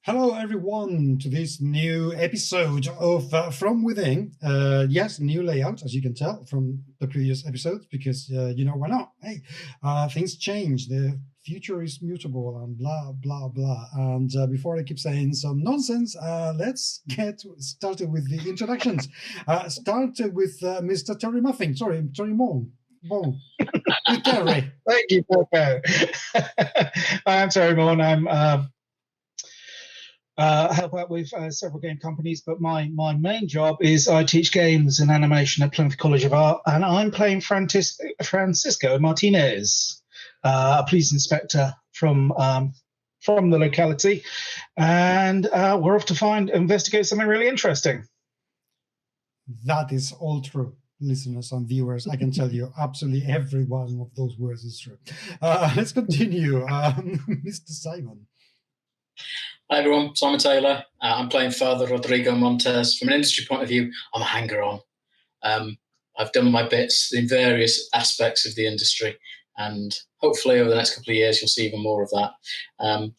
Hello, everyone, to this new episode of From Within. Yes, new layout, as you can tell from the previous episodes, because why not? Hey, things change. The future is mutable and blah, blah, blah. And before I keep saying some nonsense, let's get started with the introductions. Started with Mr. Terry Muffin. Sorry, Terry Mon. Bon. With Terry. Thank you, Porco. I'm Terry Morn. I help out with several game companies, but my main job is I teach games and animation at Plymouth College of Art, and I'm playing Francisco Martinez, a police inspector from the locality, and we're off to investigate something really interesting. That is all true. Listeners and viewers, I can tell you absolutely every one of those words is true. Let's continue. Mr. Simon. Hi everyone, Simon Taylor. I'm playing Father Rodrigo Montes. From an industry point of view, I'm a hanger-on. I've done my bits in various aspects of the industry, and hopefully over the next couple of years you'll see even more of that.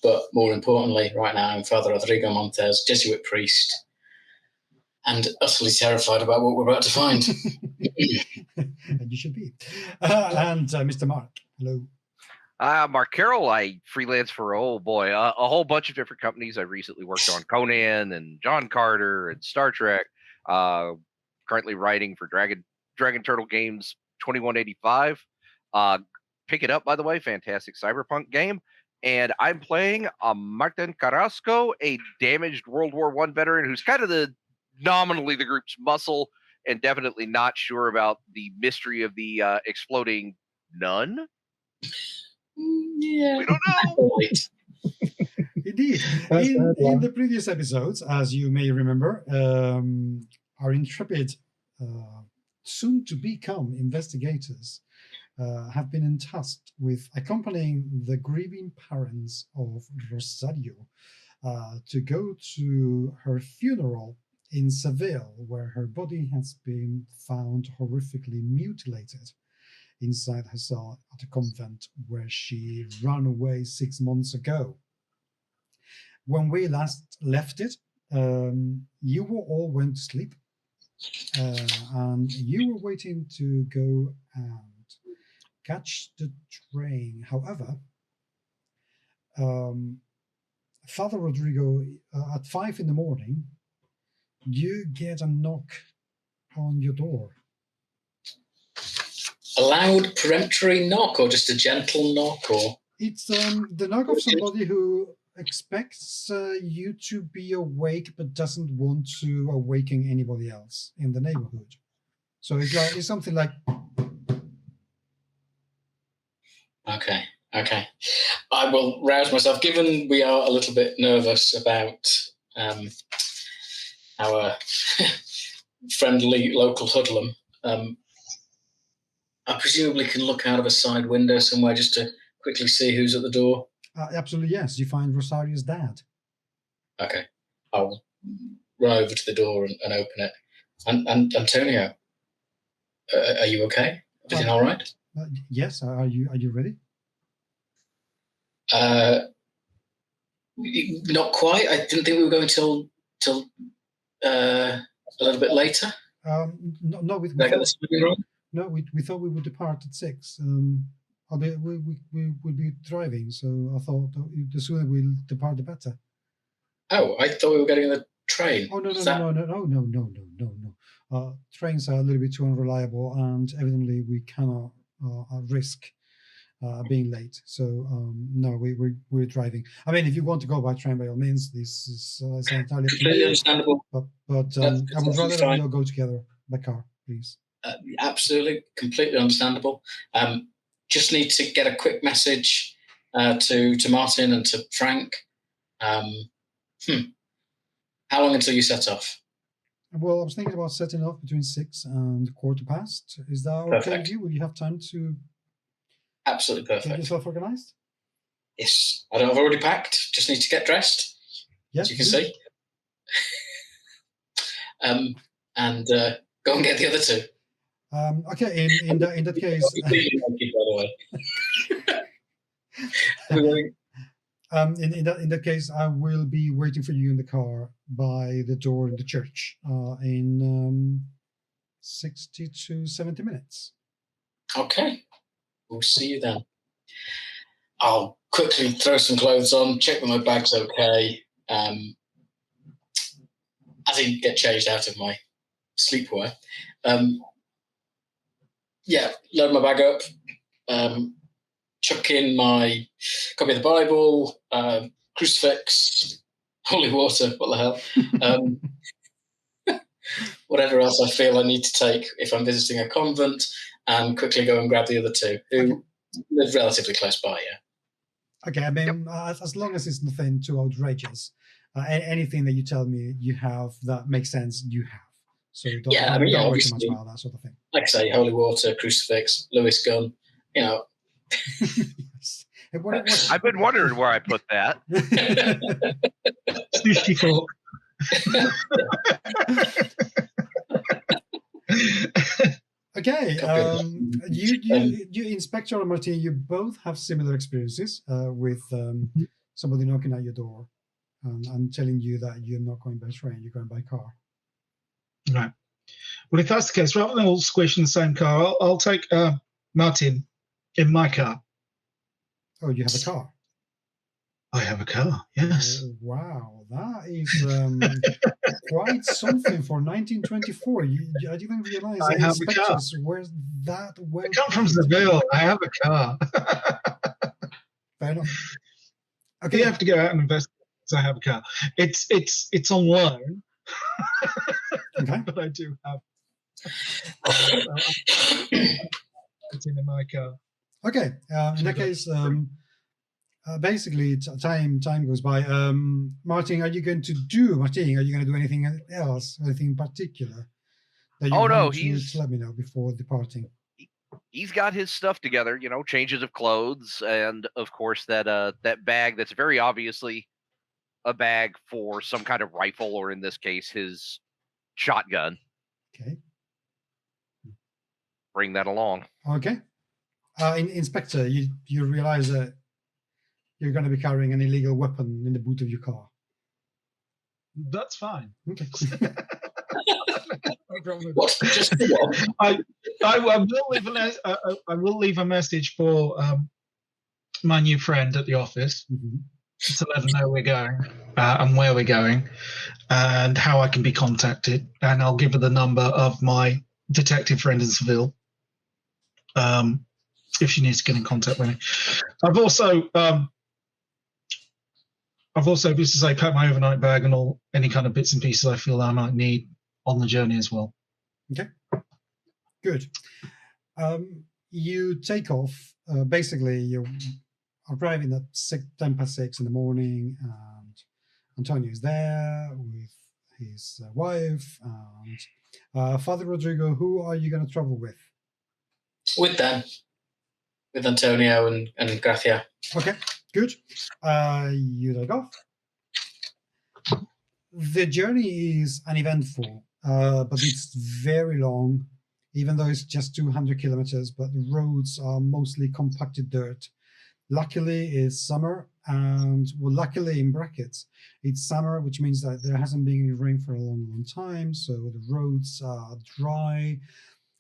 But more importantly, right now I'm Father Rodrigo Montes, Jesuit priest, and utterly terrified about what we're about to find. And you should be. And Mr. Mark, hello. Mark Carroll. I freelance for, a whole bunch of different companies. I recently worked on Conan and John Carter and Star Trek. Currently writing for Dragon Turtle Games 2185. Pick it up, by the way. Fantastic cyberpunk game. And I'm playing Martin Carrasco, a damaged World War I veteran who's kind of nominally the group's muscle and definitely not sure about the mystery of the exploding nun. Yeah, we don't know. Indeed. In the previous episodes, as you may remember, our intrepid, soon-to-become investigators have been entrusted with accompanying the grieving parents of Rosario to go to her funeral in Seville, where her body has been found horrifically mutilated inside her cell at a convent where she ran away 6 months ago. When we last left it, you were all went to sleep, and you were waiting to go and catch the train. However, Father Rodrigo, at 5 a.m, you get a knock on your door. A loud peremptory knock, or just a gentle knock, or it's the knock of somebody who expects you to be awake but doesn't want to awaken anybody else in the neighborhood. So it's something like, okay. I will rouse myself. Given we are a little bit nervous about our friendly local hoodlum, I presumably can look out of a side window somewhere just to quickly see who's at the door. Absolutely, yes. You find Rosario's dad. Okay. I'll run over to the door and open it. And Antonio, are you okay? Everything all right? Yes. Are you ready? Not quite. I didn't think we were going till a little bit later. No, we thought we would depart at 6. We would be driving, so I thought the sooner we'll depart, the better. Oh, I thought we were getting the train. Oh, no. Trains are a little bit too unreliable, and evidently we cannot risk being late. So no, we're driving. I mean, if you want to go by train, by all means, this is entirely completely understandable. But I would rather we all go together by car, please. Absolutely, completely understandable. Just need to get a quick message to Martin and to Frank. How long until you set off? Well, I was thinking about setting off between 6 and 15:15. Is that okay Perfect. with you? Will you have time to absolutely perfect. Get yourself organized? Yes, I've already packed. Just need to get dressed. Yes, as you can see. And go and get the other two. Okay, in that case. By the way. In that case, I will be waiting for you in the car by the door in the church in 60 to 70 minutes. Okay, we'll see you then. I'll quickly throw some clothes on, check that my bag's okay. As I get changed out of my sleepwear. Load my bag up, chuck in my copy of the Bible, crucifix, holy water, what the hell. Whatever else I feel I need to take if I'm visiting a convent, and quickly go and grab the other two who live relatively close by, yeah. Okay, I mean, as long as it's nothing too outrageous, anything that you tell me you have that makes sense, you have. So don't worry too much about that sort of thing. Like I say, holy water, crucifix, Lewis gun, Yes. I've been wondering where I put that. Sushi fork. Okay, you Inspector and Martin, you both have similar experiences with somebody knocking at your door and telling you that you're not going by train, you're going by car. Right. Well, if that's the case, rather than all squish in the same car, I'll take Martin in my car. Oh, you have a car? I have a car, yes. Oh, wow, that is quite something for 1924. I didn't realize I have a car. Where's that? I come from Seville. I have a car. Fair enough. Okay. You have to go out and invest. So I have a car. It's on loan. Okay. But I do have. It's in my car. Okay. In that case, basically, time goes by. Martin, are you going to do anything else, anything in particular? That you want to let me know before departing. He's got his stuff together, changes of clothes, and of course that bag that's very obviously a bag for some kind of rifle, or in this case, his shotgun. Okay. Bring that along. Okay. Inspector, you realize that you're going to be carrying an illegal weapon in the boot of your car. That's fine. Okay. I will leave a message for my new friend at the office to let them know we're going and where we're going and how I can be contacted. And I'll give her the number of my detective friend in Seville if she needs to get in contact with me. I've also, just to say, packed my overnight bag and any kind of bits and pieces I feel that I might need on the journey as well. Okay, good. You take off. Basically, you're arriving at 6:10 in the morning, and Antonio is there with his wife and Father Rodrigo. Who are you going to travel with? With them, with Antonio and Gracia. Okay, good. You take off. The journey is uneventful, but it's very long, even though it's just 200 kilometers, but the roads are mostly compacted dirt. Luckily, it's summer, and luckily in brackets, it's summer, which means that there hasn't been any rain for a long, long time, so the roads are dry.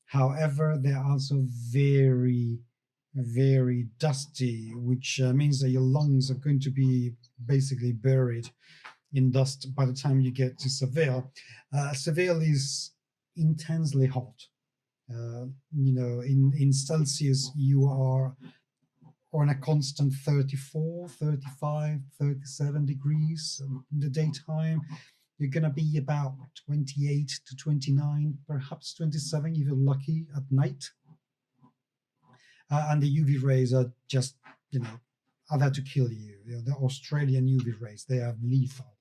However, they're also very, very dusty, which means that your lungs are going to be basically buried in dust by the time you get to Seville. Seville is intensely hot. In Celsius, you are on a constant 34, 35, 37 degrees in the daytime. You're going to be about 28 to 29, perhaps 27 if you're lucky at night. And the UV rays are just, are there to kill you. The Australian UV rays, they are lethal.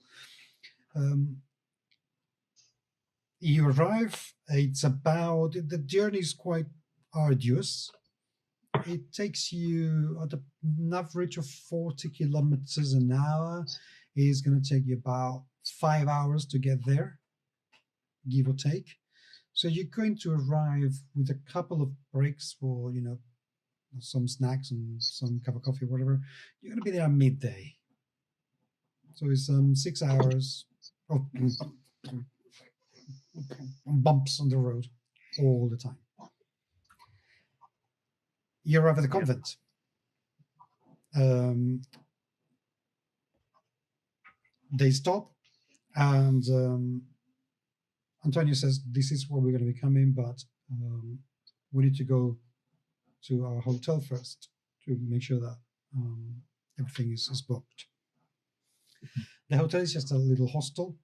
You arrive, the journey is quite arduous. It takes you at an average of 40 kilometers an hour. It's going to take you about 5 hours to get there, give or take. So you're going to arrive with a couple of breaks for, some snacks and some cup of coffee or whatever. You're going to be there at midday. So it's 6 hours of bumps on the road all the time. You arrive at the convent. They stop, and Antonio says, "This is where we're going to be coming, but we need to go to our hotel first to make sure that everything is booked." The hotel is just a little hostel.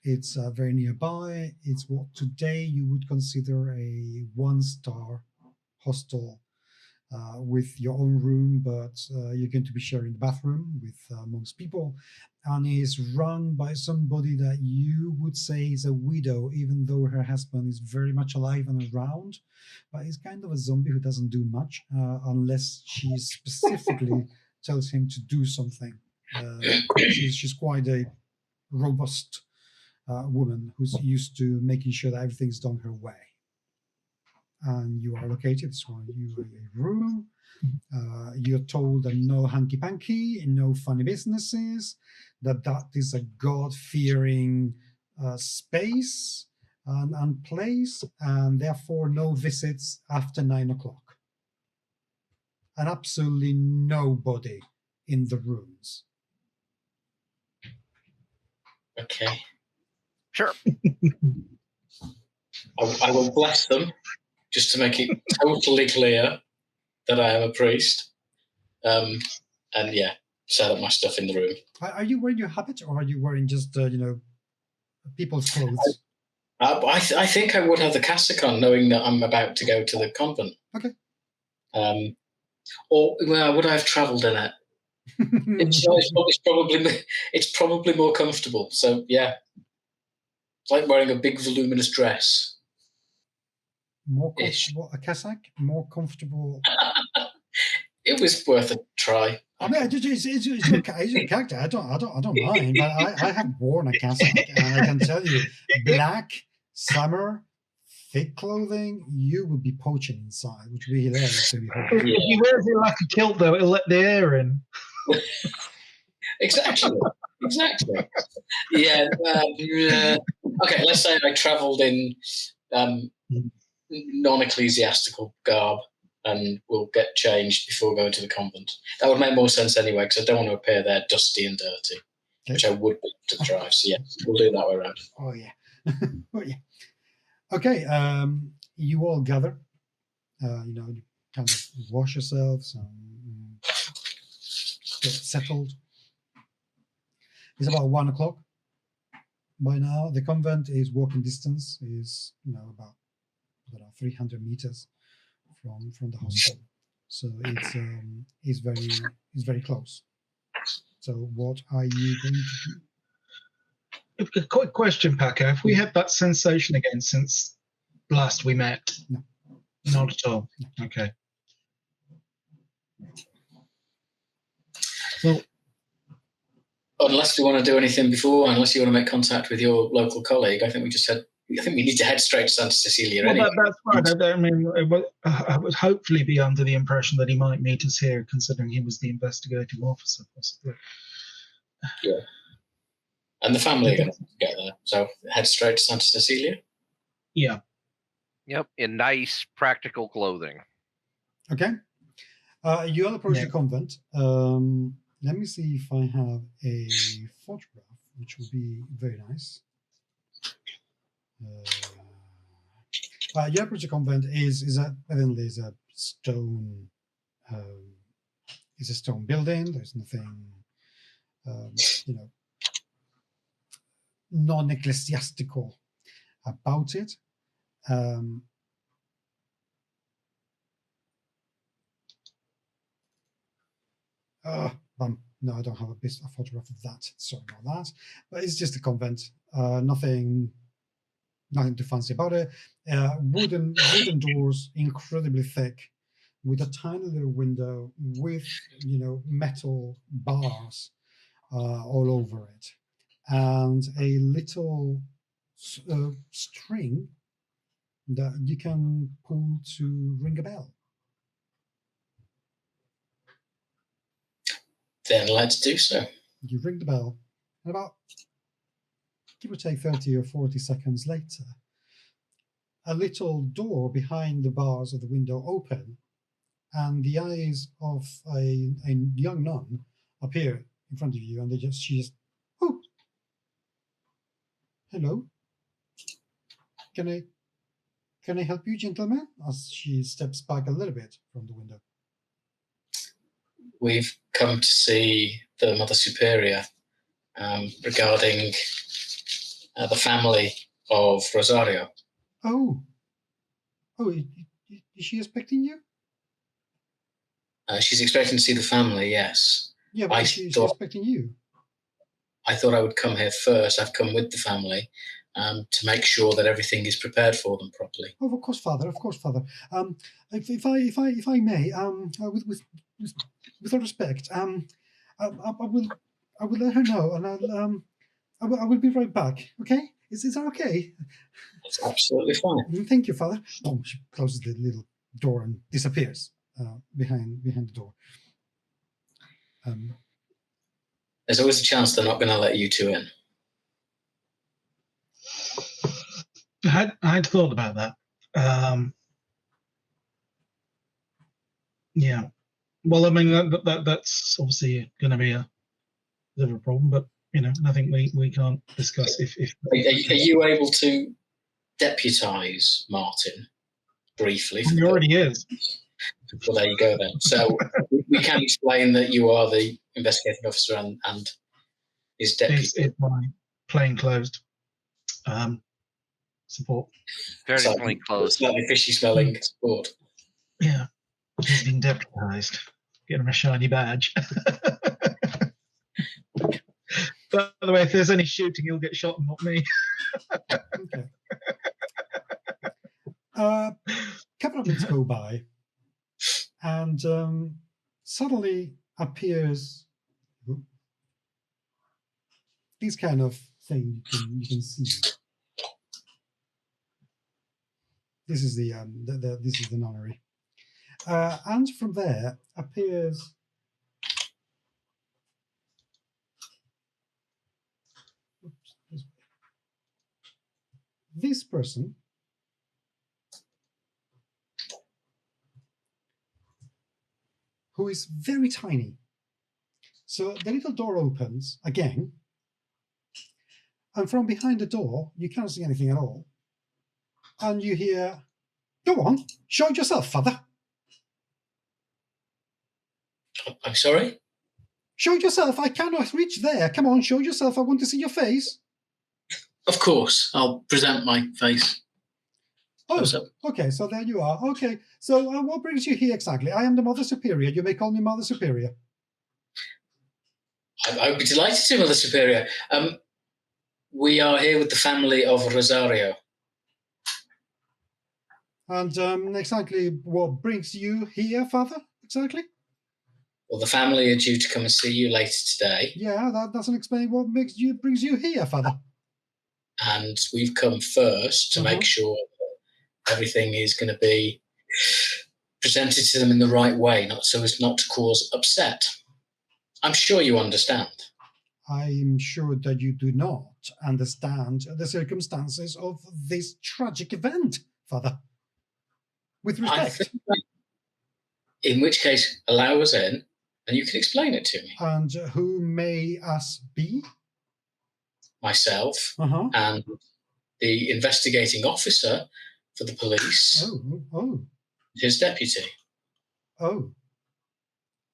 It's very nearby. It's what today you would consider a 1-star hostel with your own room, but you're going to be sharing the bathroom with most people, and is run by somebody that you would say is a widow, even though her husband is very much alive and around, but he's kind of a zombie who doesn't do much unless she specifically tells him to do something. She's quite a robust woman who's used to making sure that everything's done her way. And you are located, so you are in a room. You're told that no hanky-panky, no funny businesses, that is a God-fearing space and place, and therefore no visits after 9 o'clock. And absolutely nobody in the rooms. Okay. Sure. I will bless them, just to make it totally clear that I am a priest. And yeah, set up my stuff in the room. Are you wearing your habit, or are you wearing just, people's clothes? I think I would have the cassock on, knowing that I'm about to go to the convent. Okay. Or would I have travelled in it? It's probably more comfortable. So yeah, it's like wearing a big voluminous dress. More comfortable, a cassock, more comfortable. It was worth a try. I mean, it's your character. I don't mind, but I have worn a cassock, and I can tell you, black summer thick clothing, you would be poaching inside, which would be hilarious to behold. If he wears it like a kilt, though, it'll let the air in. Exactly. Yeah. Okay, let's say I travelled in non-ecclesiastical garb and will get changed before going to the convent. That would make more sense anyway, because I don't want to appear there dusty and dirty, which I would be to the drive. So yeah, we'll do it that way around. Oh yeah. Oh yeah. Okay, you all gather. You kind of wash yourselves and get settled. It's about 1 o'clock by now. The convent is walking distance, is about 300 meters from the hostel. So it's very close. So what are you going to do? A quick question, Paco. Have we had that sensation again since last we met? No. Not at all. No. Okay. Well, unless we want to do anything before, unless you want to make contact with your local colleague, I think we need to head straight to Santa Cecilia. Well, anyway. That's right. I mean, I would hopefully be under the impression that he might meet us here, considering he was the investigating officer, possibly. Yeah. And the family are going to get there, so head straight to Santa Cecilia. Yeah. Yep, in nice, practical clothing. Okay. You all approach the convent. Let me see if I have a photograph, which will be very nice. You approach the convent evidently is a stone. It's a stone building. There's nothing, non-ecclesiastical about it. No, I don't have a photograph of that. Sorry about that. But it's just a convent. Nothing too fancy about it. Wooden doors, incredibly thick, with a tiny little window with metal bars all over it, and a little string that you can pull to ring a bell. Then let's do so. You ring the bell, And about, give or take 30 or 40 seconds later, a little door behind the bars of the window open, and the eyes of a young nun appear in front of you, and she just, oh, hello. Can I help you, gentlemen? As she steps back a little bit from the window. We've come to see the Mother Superior regarding the family of Rosario. Oh, is she expecting you? She's expecting to see the family, yes. Yeah, but she's expecting you. I thought I would come here first. I've come with the family to make sure that everything is prepared for them properly. Oh, of course, Father. Of course, Father. If I may, with all respect, I will let her know, and I will be right back. Okay? Is that okay? It's absolutely fine. Thank you, Father. Oh, she closes the little door and disappears behind the door. There's always a chance they're not going to let you two in. I had thought about that. Yeah. Well, I mean, that's obviously going to be a bit of a problem, but, nothing we can't discuss. If Are you able to deputise Martin briefly? He already is. Well, there you go then. So we can explain that you are the investigating officer and his deputy. It's my plainclothes support. Very plain clothes. Slightly fishy smelling support. Yeah. He's been deputised. Get him a shiny badge. By the way, if there's any shooting, he'll get shot and not me. Okay. A couple of minutes go by, and suddenly appears this kind of thing you can see. This is the nunnery, and from there appears this person, who is very tiny. So the little door opens again, and from behind the door, you can't see anything at all. And you hear, "Go on, show yourself, Father." I'm sorry? Show yourself, I cannot reach there. Come on, show yourself, I want to see your face. Of course, I'll present my face. Oh, okay, so there you are. Okay, so what brings you here exactly? I am the Mother Superior. You may call me Mother Superior. I would be delighted to, Mother Superior. We are here with the family of Rosario. And exactly what brings you here, Father? Exactly? Well, the family are due to come and see you later today. Yeah, that doesn't explain what brings you here, Father. And we've come first to make sure that everything is going to be presented to them in the right way, not so as not to cause upset. I'm sure you understand. I'm sure that you do not understand the circumstances of this tragic event, Father. With respect. In which case, allow us in, and you can explain it to me. And who may us be? Myself and the investigating officer for the police. Oh. His deputy. Oh.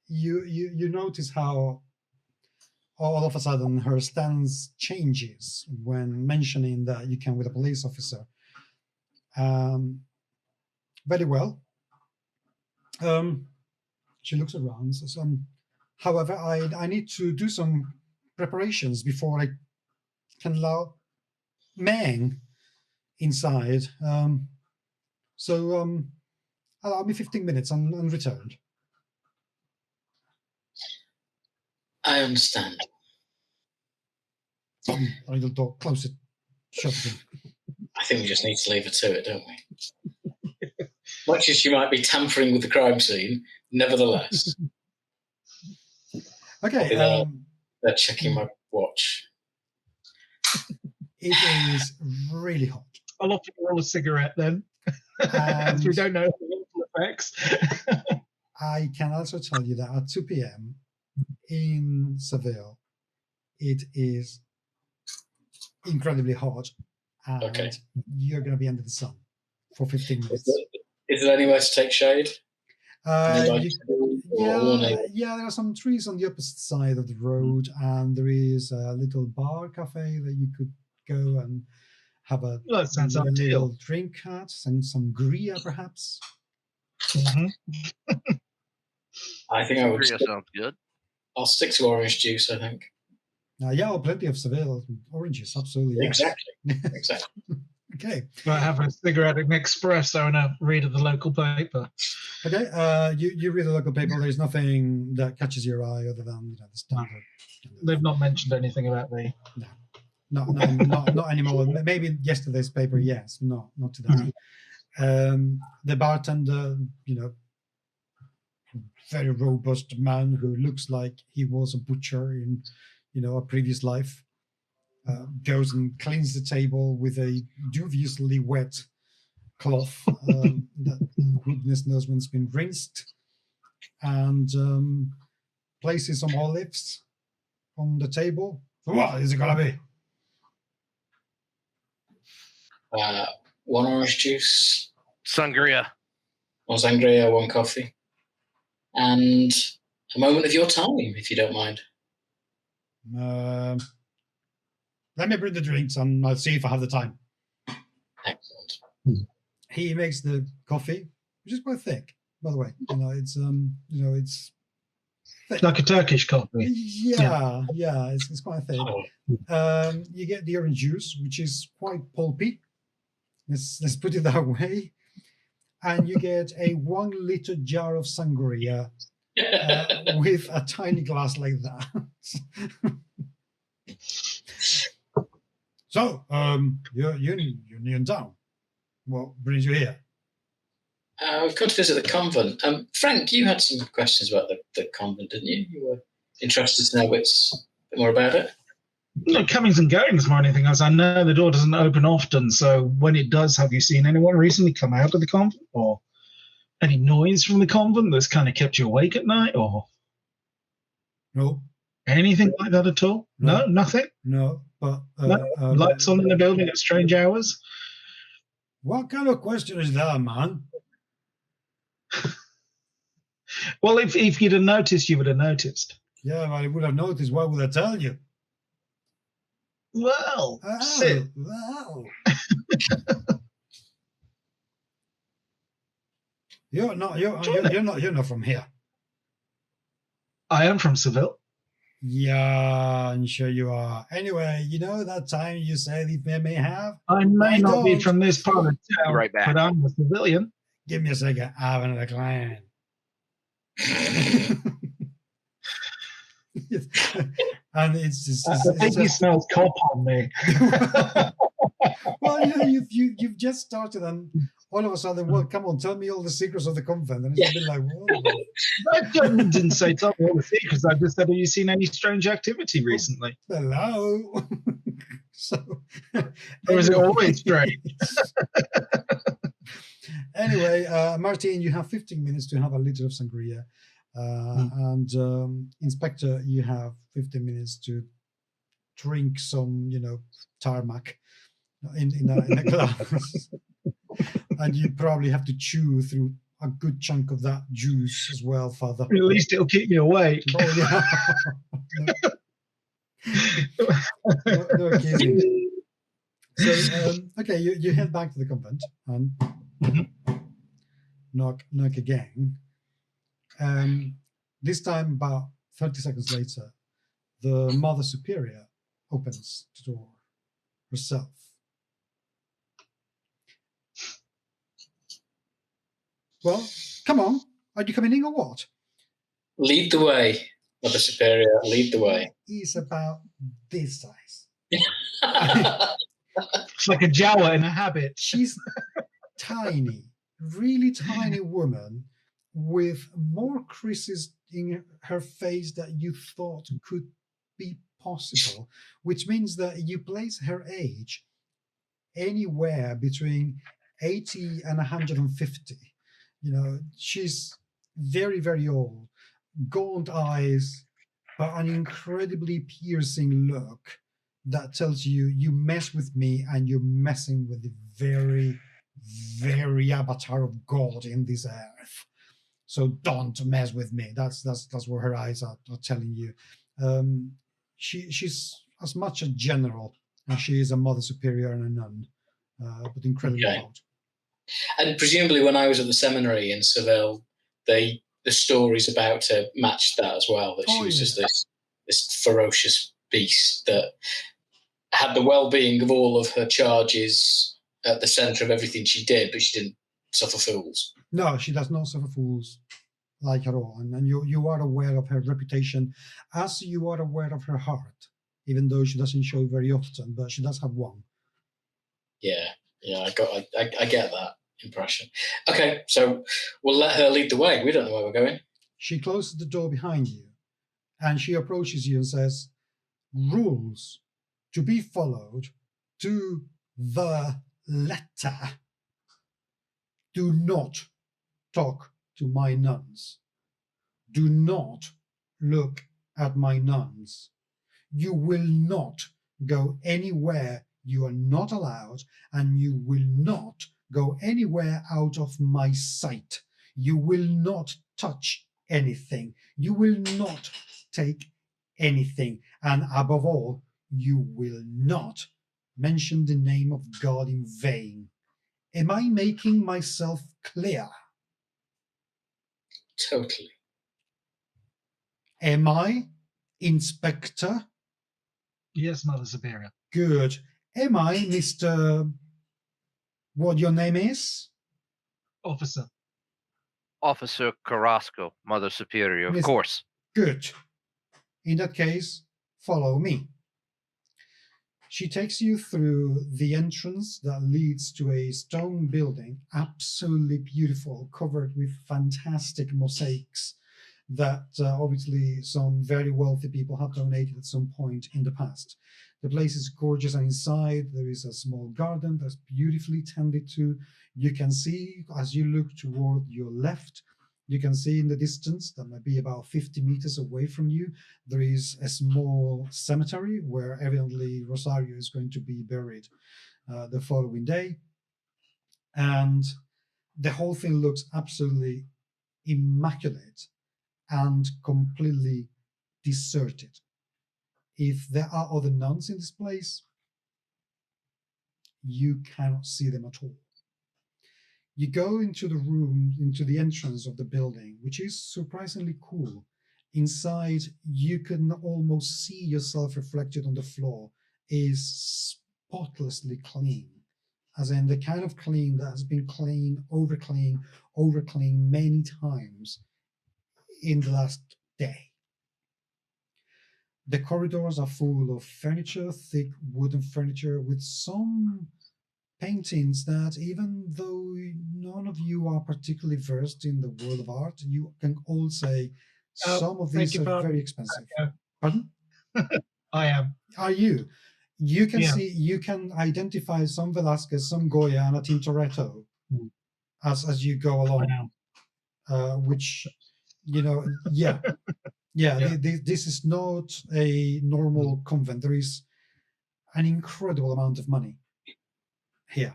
You notice how all of a sudden her stance changes when mentioning that you came with a police officer. Very well. She looks around. However, I need to do some preparations before I can allow men inside. So allow me 15 minutes and return. I understand. A little door, close it, shut it in. I think we just need to leave her to it, don't we? Much as she might be tampering with the crime scene, nevertheless. Okay. They're checking my watch. It is really hot. I'll offer you all a cigarette then. As we don't know the effects. I can also tell you that at 2 p.m. in Seville, it is incredibly hot, and you're going to be under the sun for 15 minutes. Is there anywhere to take shade? Yeah, there are some trees on the opposite side of the road, and there is a little bar cafe that you could go and have a little drink at, and some sangria perhaps. I think I would. Sounds good. I'll stick to orange juice, I think. Plenty of Seville oranges, absolutely. Yes. Exactly. Okay. I have a cigarette and espresso and a read of the local paper. Okay. You read the local paper. There's nothing that catches your eye other than the standard. They've not mentioned anything about me. No, not anymore. Maybe yesterday's paper, yes. No, not today. The bartender, very robust man who looks like he was a butcher in, a previous life, goes and cleans the table with a dubiously wet cloth that goodness knows when it's been rinsed, and places some olives on the table. So what is it gonna be? One orange juice, sangria, one coffee, and a moment of your time, if you don't mind. Let me bring the drinks, and I'll see if I have the time. Excellent. He makes the coffee, which is quite thick, by the way. It's thick. Like a Turkish coffee. Yeah, it's quite thick. You get the orange juice, which is quite pulpy. Let's put it that way. And you get a 1 liter jar of sangria with a tiny glass like that. So, you're new in town. What brings you here? We've come to visit the convent. Frank, you had some questions about the convent, didn't you? You were interested to know a bit more about it. No comings and goings or anything else. I know the door doesn't open often, so when it does, have you seen anyone recently come out of the convent, or any noise from the convent that's kind of kept you awake at night, or no, anything like that at all? No, nothing. No, but lights on in the building at strange hours. What kind of question is that, man? Well, if you'd have noticed, you would have noticed. Yeah, but I would have noticed. Why would I tell you? Well, sit. Well. You're not from here. I am from Seville. Yeah, I'm sure you are. Anyway, that time you said if I may have. I may not be from this part of town, right back. But I'm a civilian. Give me a second. I have another client. And I think he smells cop on me. Well, you've just started, and all of a sudden, well, come on, tell me all the secrets of the convent, and it's been like, whoa. I didn't say tell me all the secrets. I just said, have you seen any strange activity recently? Hello. Or is it always strange? Anyway, Martin, you have 15 minutes to have a liter of sangria. And Inspector, you have 15 minutes to drink some, tarmac in a glass. And you probably have to chew through a good chunk of that juice as well, Father. At least it'll keep you awake. Oh, yeah. No kidding. So, okay, you head back to the convent and knock again. This time, about 30 seconds later, the Mother Superior opens the door herself. Well, come on. Are you coming in or what? Lead the way, Mother Superior. Lead the way. He's about this size. It's like a Jawa in a habit. She's tiny, really tiny woman with more creases in her face that you thought could be possible, which means that you place her age anywhere between 80 and 150. You know, she's very, very old, gaunt eyes, but an incredibly piercing look that tells you, you mess with me and you're messing with the very, very avatar of God in this earth. So don't mess with me. That's what her eyes are telling you. She's as much a general as she is a mother superior and a nun, but incredibly proud. And presumably, when I was at the seminary in Seville, the stories about her matched that as well. That she was just this ferocious beast that had the well-being of all of her charges at the centre of everything she did, but she didn't suffer fools. No, she does not suffer fools like at all. And you are aware of her reputation, as you are aware of her heart, even though she doesn't show very often, but she does have one. Yeah, I get that impression. Okay, so we'll let her lead the way. We don't know where we're going. She closes the door behind you, and she approaches you and says, "Rules to be followed to the letter. Do not talk to my nuns. Do not look at my nuns. You will not go anywhere you are not allowed, and you will not go anywhere out of my sight. You will not touch anything. You will not take anything. And above all, you will not mention the name of God in vain." Am I making myself clear? Totally. Am I, Inspector? Yes, Mother Superior. Good. Am I, Mr. What your name is? Officer. Officer Carrasco, Mother Superior, of Miss- course. Good. In that case, follow me. She takes you through the entrance that leads to a stone building, absolutely beautiful, covered with fantastic mosaics that obviously some very wealthy people have donated at some point in the past. The place is gorgeous, and inside there is a small garden that's beautifully tended to. You can see, as you look toward your left, you can see in the distance, that might be about 50 meters away from you, there is a small cemetery where evidently Rosario is going to be buried the following day. And the whole thing looks absolutely immaculate and completely deserted. If there are other nuns in this place, you cannot see them at all. You go into the room, into the entrance of the building, which is surprisingly cool. Inside, you can almost see yourself reflected on the floor, is spotlessly clean. As in the kind of clean that has been cleaned, overcleaned many times in the last day. The corridors are full of furniture, thick wooden furniture with some paintings that, even though none of you are particularly versed in the world of art, you can all say some of these are very expensive. Pardon? I am. Are you? You can Yeah. see, you can identify some Velasquez, some Goya, and a Tintoretto as you go along. Which, you know, yeah. This is not a normal convent. There is an incredible amount of money here.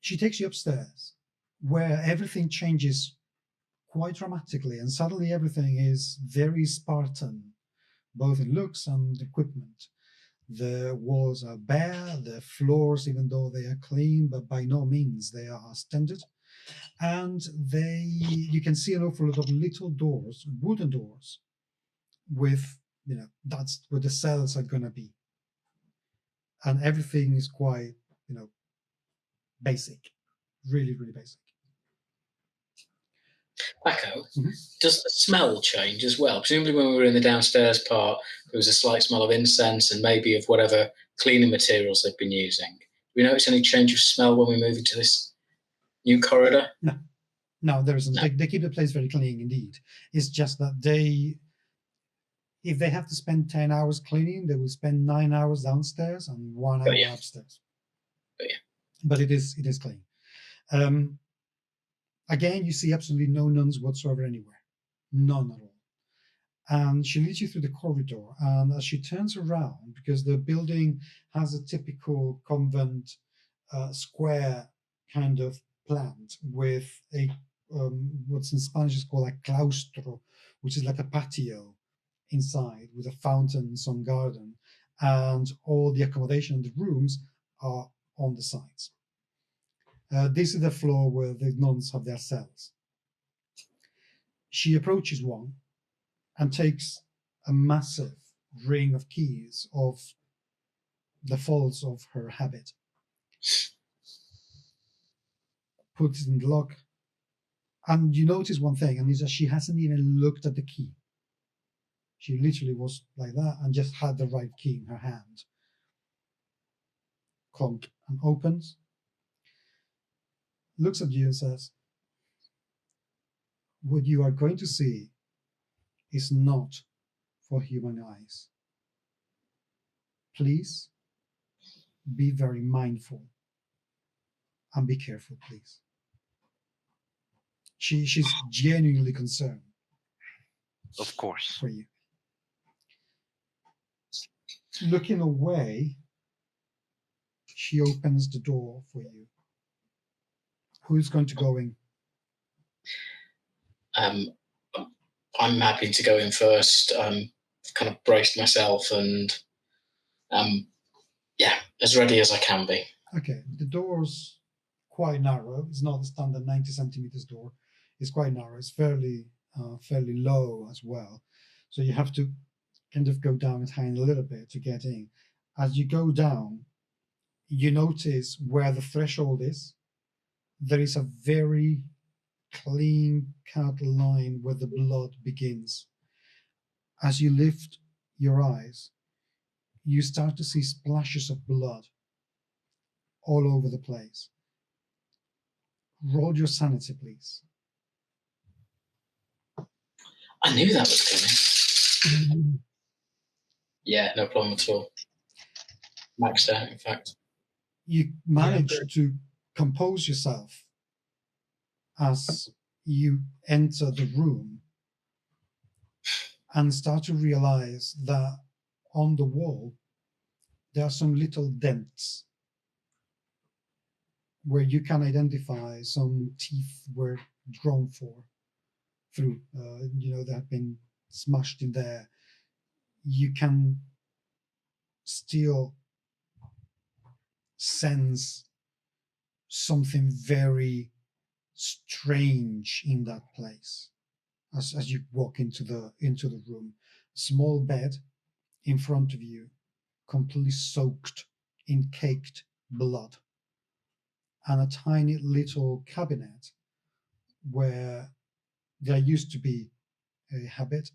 She takes you upstairs, where everything changes quite dramatically, and suddenly everything is very Spartan, both in looks and equipment. The walls are bare, the floors, even though they are clean, but by no means they are standard. And you can see an awful lot of little doors, wooden doors, with, that's where the cells are going to be. And everything is quite, basic, really, really basic. Paco, does the smell change as well? Presumably when we were in the downstairs part, there was a slight smell of incense and maybe of whatever cleaning materials they've been using. Do we notice any change of smell when we move into this new corridor? No, No, there isn't. No. They keep the place very clean indeed. It's just that if they have to spend 10 hours cleaning, they will spend 9 hours downstairs and 1 hour upstairs. But it is clean. Again, you see absolutely no nuns whatsoever anywhere. None at all. And she leads you through the corridor. And as she turns around, because the building has a typical convent square kind of plant with a what's in Spanish is called a claustro, which is like a patio inside with a fountain, some garden, and all the accommodation in the rooms are on the sides. This is the floor where the nuns have their cells. She approaches one and takes a massive ring of keys of the folds of her habit, puts it in the lock, and you notice one thing, and is that she hasn't even looked at the key. She literally was like that and just had the right key in her hand. Clunk, and opens, looks at you and says, what you are going to see is not for human eyes. Please be very mindful and be careful, please. She's genuinely concerned. Of course. For you. Looking away, she opens the door for you. Who's going to go in? I'm happy to go in first. Kind of braced myself and as ready as I can be. Okay, the door's quite narrow. It's not a standard 90 centimeters door. It's quite narrow. It's fairly low as well. So you have to kind of go down a tiny little bit to get in. As you go down, you notice where the threshold is. There is a very clean cut line where the blood begins. As you lift your eyes, you start to see splashes of blood all over the place. Roll your sanity, please. I knew that was coming. Yeah, no problem at all. Maxed out, in fact. You manage to compose yourself as you enter the room and start to realize that on the wall there are some little dents where you can identify some teeth were drawn through, that have been smashed in there. You can still sense something very strange in that place as you walk into the room. Small bed in front of you, completely soaked in caked blood, and a tiny little cabinet where there used to be a habit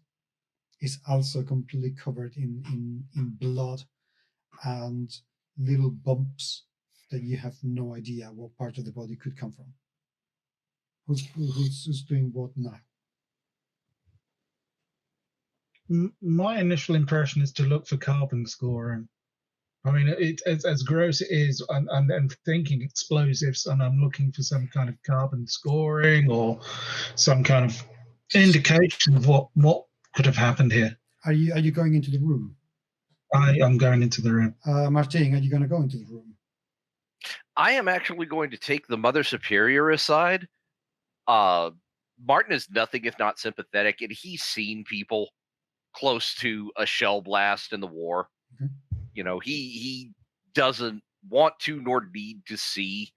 is also completely covered in blood and little bumps that you have no idea what part of the body could come from. Who's doing what now? My initial impression is to look for carbon scoring. I mean, it's as gross it is. I'm thinking explosives, and I'm looking for some kind of carbon scoring or some kind of indication of what could have happened here. Are you going into the room? I am going into the room. Martin, are you going to go into the room? I am actually going to take the Mother Superior aside. Martin is nothing if not sympathetic, and he's seen people close to a shell blast in the war. Okay. You know, he doesn't want to nor need to see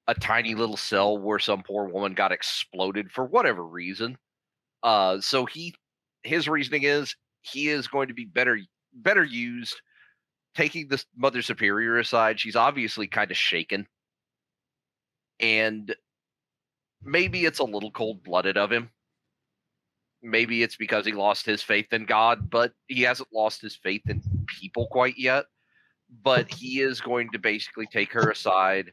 a tiny little cell where some poor woman got exploded for whatever reason. So his reasoning is he is going to be better used taking the Mother Superior aside. She's obviously kind of shaken, and maybe it's a little cold-blooded of him. Maybe it's because he lost his faith in God, but he hasn't lost his faith in people quite yet. But he is going to basically take her aside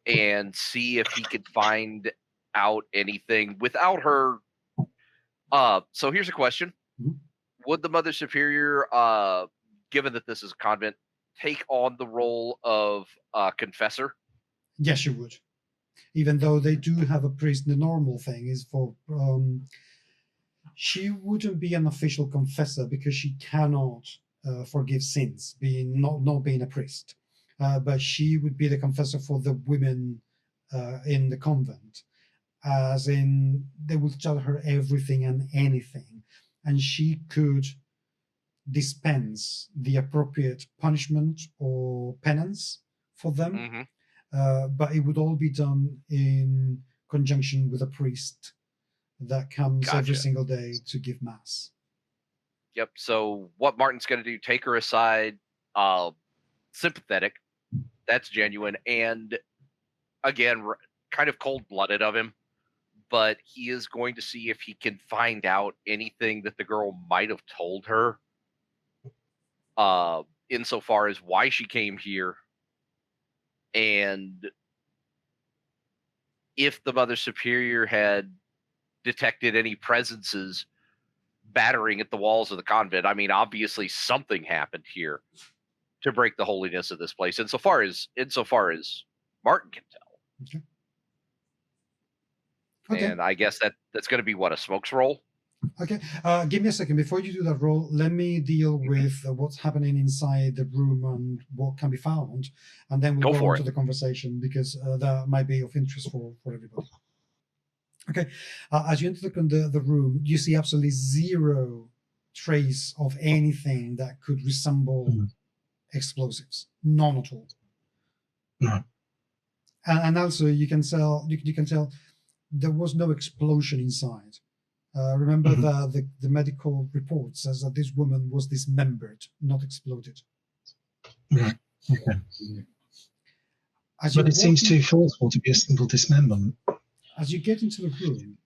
and see if he could find out anything without her. So here's a question. Mhm. Would the Mother Superior, given that this is a convent, take on the role of confessor? Yes, you would. Even though they do have a priest, the normal thing is for she wouldn't be an official confessor because she cannot forgive sins, being not being a priest. But she would be the confessor for the women in the convent, as in they would tell her everything and anything, and she could dispense the appropriate punishment or penance for them. Mm-hmm. But it would all be done in conjunction with a priest that comes every Gotcha. single day to give mass. Yep. So what Martin's going to do, take her aside, sympathetic, that's genuine, and again, kind of cold-blooded of him, but he is going to see if he can find out anything that the girl might have told her, insofar as why she came here, and if the Mother Superior had detected any presences battering at the walls of the convent. I mean, obviously something happened here to break the holiness of this place, insofar as Martin can tell. Okay. And I guess that's going to be what, a smokes roll? Okay. Give me a second. Before you do that roll, let me deal with what's happening inside the room and what can be found, and then we'll go on to the conversation, because that might be of interest for everybody. Okay. As you enter the room, you see absolutely zero trace of anything that could resemble explosives. None at all. No. And also, you can tell there was no explosion inside. Remember the medical report says that this woman was dismembered, not exploded. Right. Okay. But it seems too forceful to be a simple dismemberment. As you get into the room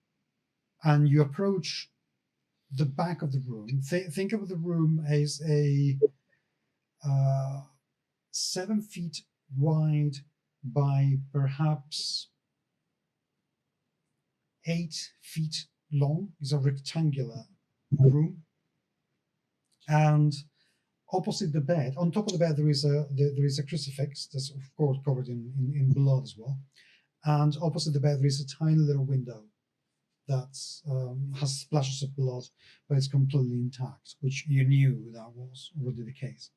and you approach the back of the room, think of the room as a 7 feet wide by perhaps 8 feet long. It's a rectangular room, and opposite the bed, on top of the bed, there is a crucifix that's of course covered in blood as well. And opposite the bed, there is a tiny little window that has splashes of blood, but it's completely intact, which you knew that was already the case.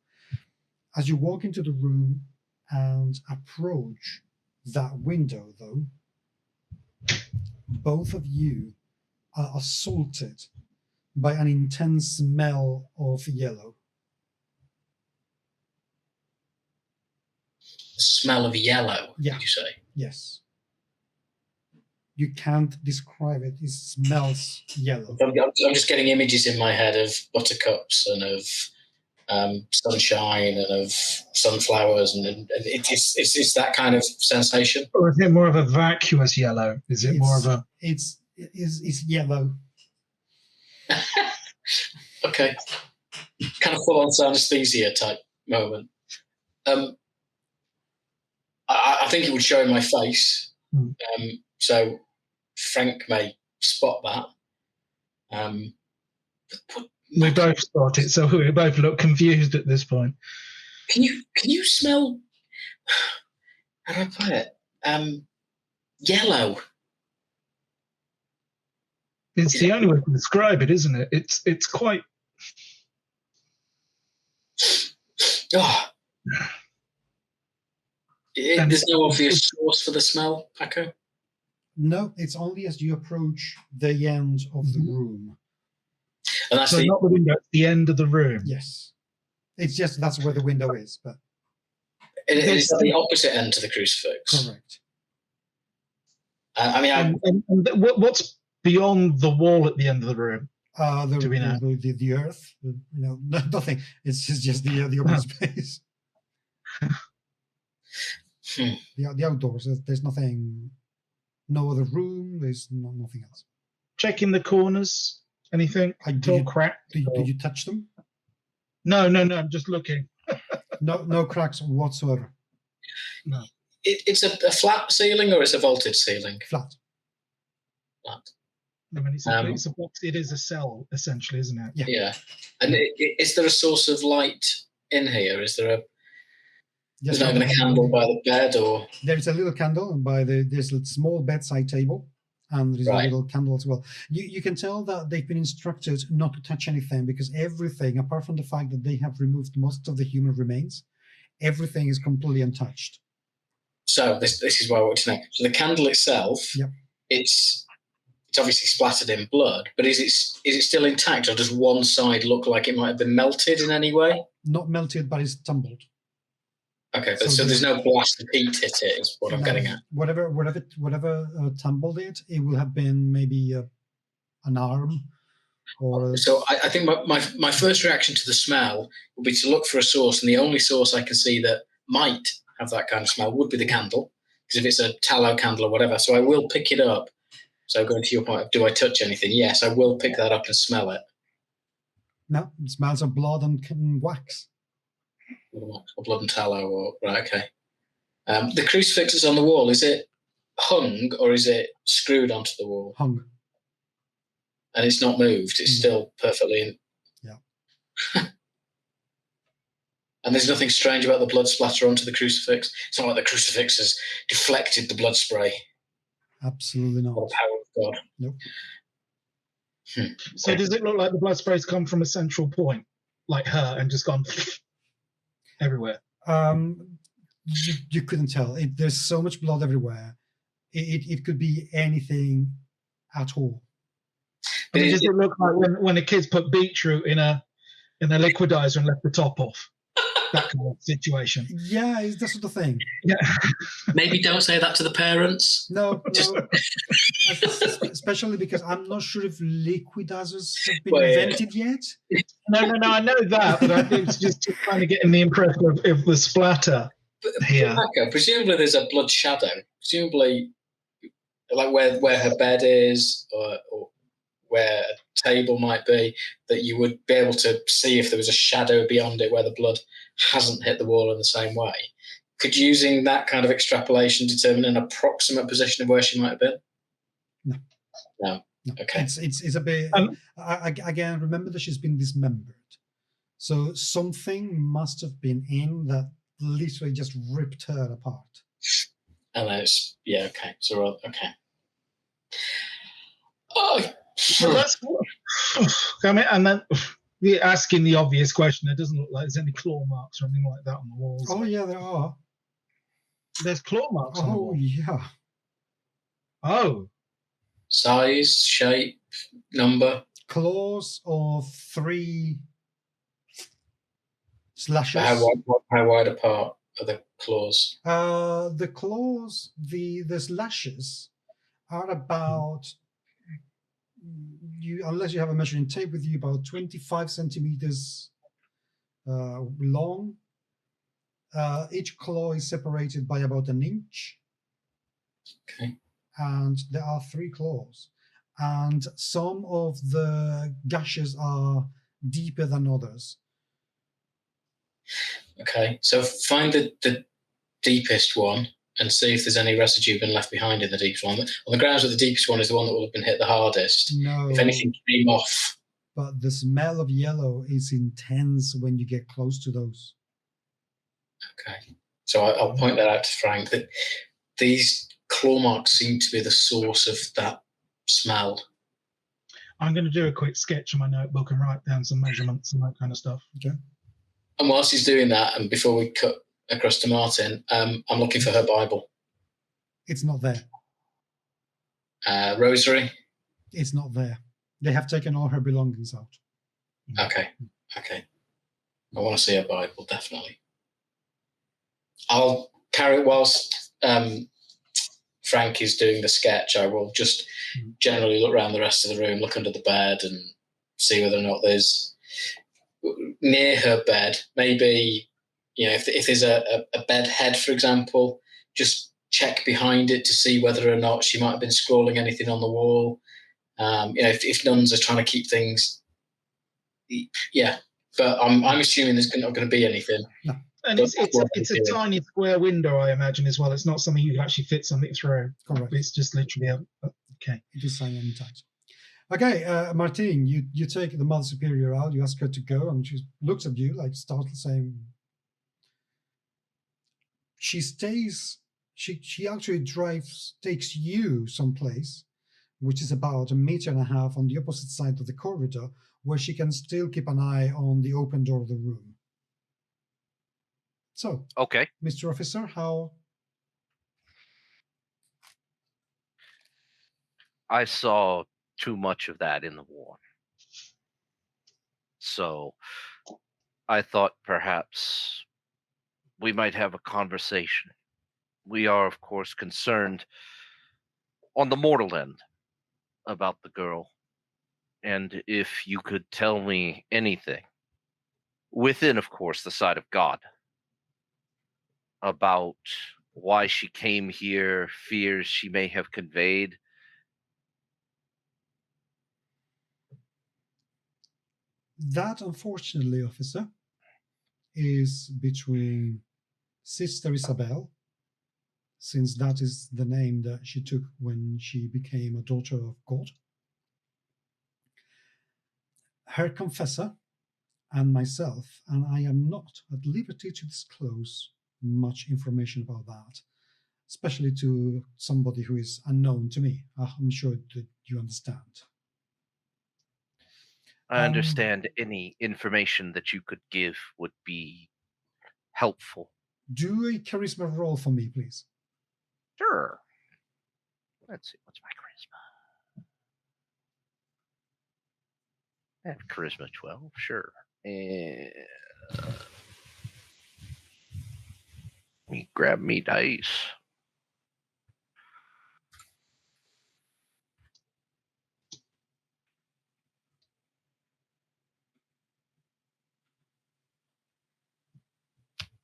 As you walk into the room and approach that window, though, both of you are assaulted by an intense smell of yellow. The smell of yellow, Yeah. did you say? Yes. You can't describe it. It smells yellow. I'm just getting images in my head of buttercups and of sunshine and of sunflowers, and it's that kind of sensation. Or is it more of a vacuous yellow? Is it more of a? It's yellow. Okay, kind of full-on anesthesia type moment. I think it would show in my face, so Frank may spot that. We both spot it, so we both look confused at this point. Can you smell? How do I put it? Yellow. It's the only way to describe it, isn't it? It's quite. Oh. There's no obvious source for the smell, Paco? No, it's only as you approach the end of the room. And that's not the window, it's the end of the room. Yes. It's just that's where the window is, but it's at the opposite end to the crucifix. Correct. I mean, and what's beyond the wall at the end of the room? The earth, nothing. It's just the open space. The outdoors. There's nothing. No other room. There's nothing else. Checking the corners. Anything? Cracked? Did you touch them? No. I'm just looking. No cracks whatsoever. No. It's a flat ceiling or it's a vaulted ceiling? Flat. that. I mean, it's a box. It is a cell, essentially, isn't it? Yeah. And is there a source of light in here? Is there there's not even a candle by the bed, or there's a little candle there's a small bedside table, and there's a little candle as well. You can tell that they've been instructed not to touch anything, because everything, apart from the fact that they have removed most of the human remains, everything is completely untouched. So this is what I want to know. So the candle itself, it's obviously splattered in blood, but is it still intact, or does one side look like it might have been melted in any way? Not melted, but it's tumbled. Okay, but so there's no blast of heat hit it, is what I'm getting at. Whatever tumbled it will have been maybe an arm. So I think my first reaction to the smell would be to look for a source, and the only source I can see that might have that kind of smell would be the candle, because if it's a tallow candle or whatever. So I will pick it up. So going to your point of, do I touch anything? Yes, I will pick that up and smell it. No, it smells of blood and wax. Or blood and tallow, okay. The crucifix that's on the wall, is it hung or is it screwed onto the wall? Hung. And it's not moved. It's still perfectly in. Yeah. And there's nothing strange about the blood splatter onto the crucifix. It's not like the crucifix has deflected the blood spray. Absolutely not. Or the power of God. Nope. So does it look like the blood spray's come from a central point, like her, and just gone everywhere? You couldn't tell. There's so much blood everywhere. It could be anything at all. I mean, does it look like when the kids put beetroot in a liquidizer and left the top off? That kind of situation. Yeah, it's that sort of thing. Yeah. Maybe don't say that to the parents. No. Especially because I'm not sure if liquidizers have been invented yet. No, I know that, but I think it's just trying to get in the impression of the splatter here. Presumably there's a blood shadow. Presumably, like where her bed is, or where a table might be, that you would be able to see if there was a shadow beyond it where the blood hasn't hit the wall in the same way. Could using that kind of extrapolation determine an approximate position of where she might have been? No. Okay. It's a bit. Again, remember that she's been dismembered, so something must have been in that literally just ripped her apart. And it's okay. So okay. Oh. So that's. I mean, and then you're asking the obvious question. It doesn't look like there's any claw marks or anything like that on the walls. Oh yeah, there are. There's claw marks on the wall. Oh yeah. Oh. Size, shape, number. Claws of 3 slashes. How wide apart are the claws? The claws, the slashes are about, unless you have a measuring tape with you, about 25 centimeters long. Each claw is separated by about an inch. Okay. And there are 3 claws. And some of the gashes are deeper than others. Okay, so find the deepest one and see if there's any residue been left behind in the deepest one. On the grounds that the deepest one is the one that will have been hit the hardest. No. If anything came off. But the smell of yellow is intense when you get close to those. Okay, so I'll point that out to Frank, that these claw marks seem to be the source of that smell. I'm going to do a quick sketch on my notebook and write down some measurements and that kind of stuff. Okay. And whilst he's doing that, and before we cut across to Martin, I'm looking for her Bible. It's not there. Rosary? It's not there. They have taken all her belongings out. Okay. I want to see her Bible, definitely. I'll carry it whilst Frank is doing the sketch. I will just generally look around the rest of the room, look under the bed, and see whether or not there's near her bed, maybe, if there's a bed head, for example, just check behind it to see whether or not she might have been scrawling anything on the wall. If nuns are trying to keep things, but I'm assuming there's not going to be anything. No. And it's a tiny square window, I imagine, as well. It's not something you can actually fit something through. Correct. It's just literally a Okay. It is signed and intact. Okay, Martine, you take the Mother Superior out. You ask her to go, and she looks at you like startled, saying, she stays. She actually takes you someplace, which is about 1.5 meters on the opposite side of the corridor, where she can still keep an eye on the open door of the room. So, Okay. Mr. Officer, how? I saw too much of that in the war. So I thought perhaps we might have a conversation. We are, of course, concerned on the mortal end about the girl. And if you could tell me anything, within, of course, the sight of God, about why she came here, fears she may have conveyed. That, unfortunately, officer, is between Sister Isabel, since that is the name that she took when she became a daughter of God, her confessor, and myself, and I am not at liberty to disclose much information about that, especially to somebody who is unknown to me. I'm sure that you understand. I understand any information that you could give would be helpful. Do a charisma roll for me, please. Sure. Let's see, what's my charisma? I have charisma 12, sure. And let me grab me dice.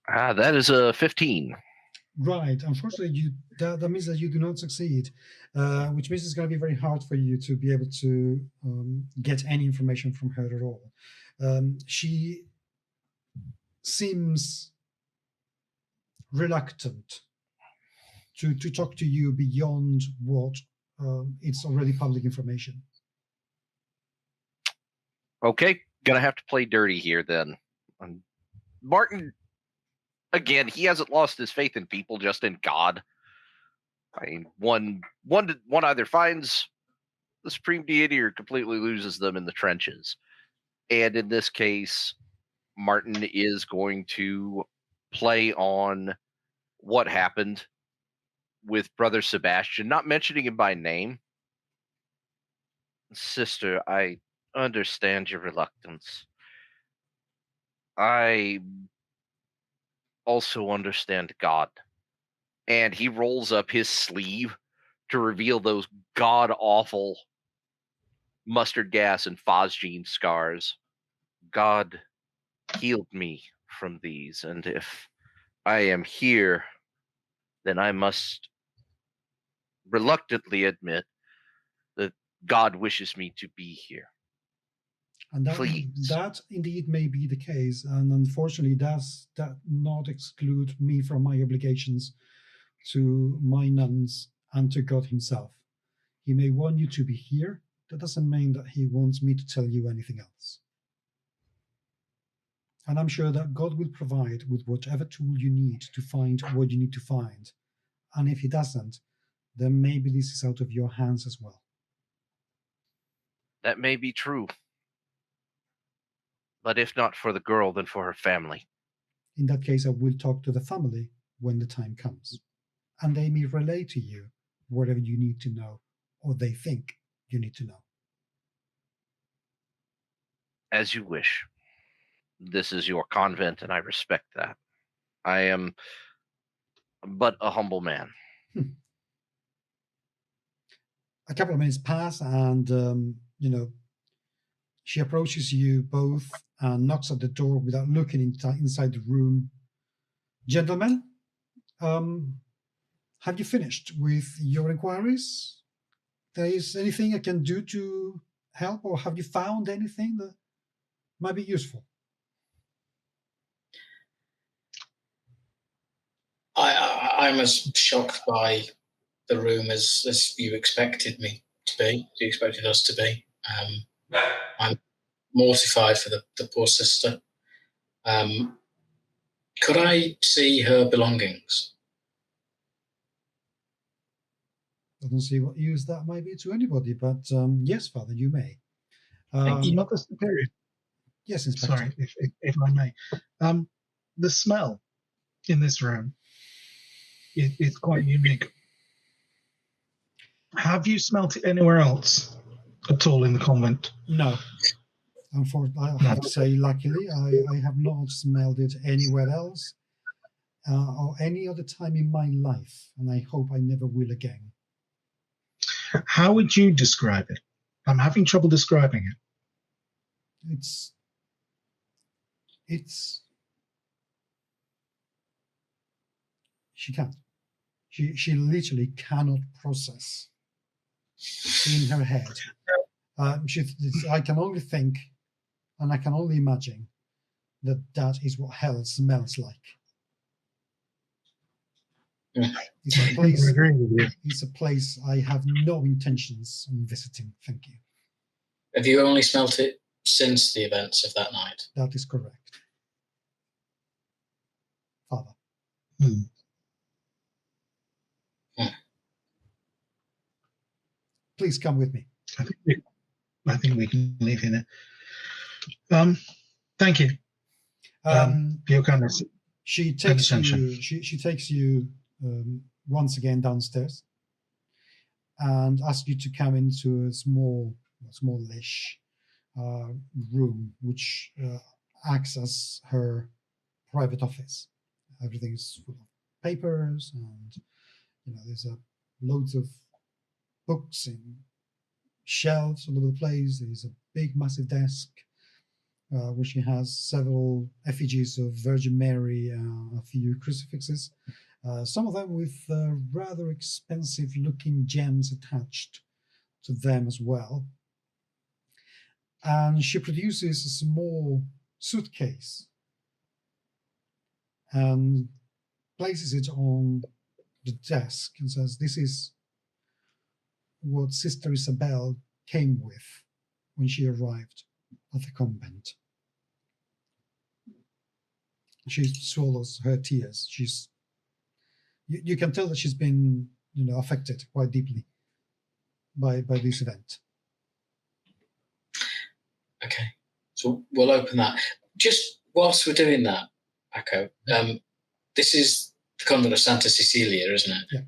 That is a 15. Right. Unfortunately, that means that you do not succeed, which means it's going to be very hard for you to be able to get any information from her at all. She seems reluctant to talk to you beyond what it's already public information. Okay, gonna have to play dirty here then. Martin, again, he hasn't lost his faith in people, just in God. I mean, one either finds the supreme deity or completely loses them in the trenches. And in this case, Martin is going to play on what happened with Brother Sebastian, not mentioning him by name. Sister, I understand your reluctance. I also understand God. And he rolls up his sleeve to reveal those god-awful mustard gas and phosgene scars. God healed me from these, and if I am here, then I must reluctantly admit that God wishes me to be here. And that indeed may be the case, and unfortunately does that not exclude me from my obligations to my nuns and to God himself. He may want you to be here. That doesn't mean that he wants me to tell you anything else. And I'm sure that God will provide with whatever tool you need to find what you need to find. And if he doesn't, then maybe this is out of your hands as well. That may be true. But if not for the girl, then for her family. In that case, I will talk to the family when the time comes. And they may relay to you whatever you need to know, or they think you need to know. As you wish. This is your convent, and I respect that. I am but a humble man. A couple of minutes pass, and she approaches you both and knocks at the door without looking inside the room. Gentlemen, have you finished with your inquiries? There is anything I can do to help, or have you found anything that might be useful? I'm as shocked by the room as you expected me to be. She expected us to be. I'm mortified for the poor sister. Could I see her belongings? I don't see what use that might be to anybody, but yes, Father, you may. Mother Superior. Yes, Inspector. Sorry, if I may. The smell in this room is quite unique. Have you smelt it anywhere else at all in the convent? No. Unfortunately, I have to say, luckily, I have not smelled it anywhere else or any other time in my life, and I hope I never will again. How would you describe it? I'm having trouble describing it. She can't. She literally cannot process in her head. I can only think, and I can only imagine that is what hell smells like. It's a place. I agree with you. It's a place I have no intentions on visiting. Thank you. Have you only smelt it since the events of that night? That is correct, Father. Please come with me. I think we can leave here now. Thank you. For your kindness. She takes you. She takes you once again downstairs and asks you to come into a smallish room, which acts as her private office. Everything is full of papers, and there's loads of books in shelves all over the place. There's a big, massive desk where she has several effigies of Virgin Mary, a few crucifixes, some of them with rather expensive-looking gems attached to them as well. And she produces a small suitcase and places it on the desk and says, "This is what Sister Isabel came with when she arrived at the convent." She swallows her tears. You can tell that she's been, affected quite deeply by this event. Okay, so we'll open that. Just whilst we're doing that, Akko, this is the convent of Santa Cecilia, isn't it? Yeah.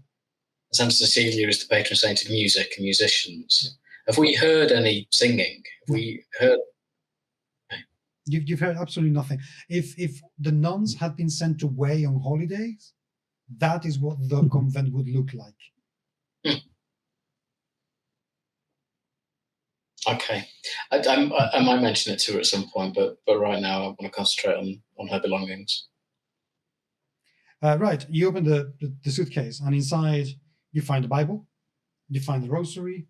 Santa Cecilia is the patron saint of music and musicians. Yeah. Have we heard any singing? Have we heard? Okay. You've heard absolutely nothing. If the nuns had been sent away on holidays, that is what the convent would look like. Okay, I might mention it to her at some point, but right now I want to concentrate on her belongings. Right, you open the suitcase, and inside you find the Bible, you find the rosary,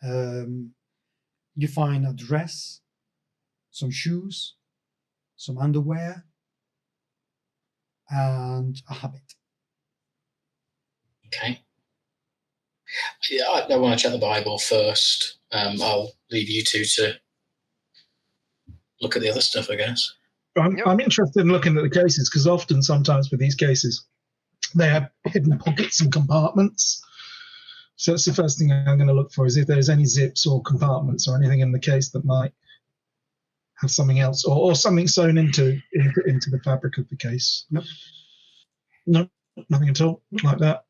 you find a dress, some shoes, some underwear, and a habit. Okay. Yeah, I want to check the Bible first. I'll leave you two to look at the other stuff, I guess. I'm interested in looking at the cases because sometimes with these cases, they have hidden pockets and compartments. So that's the first thing I'm going to look for, is if there's any zips or compartments or anything in the case that might have something else or something sewn into the fabric of the case. Nope, nothing at all like that.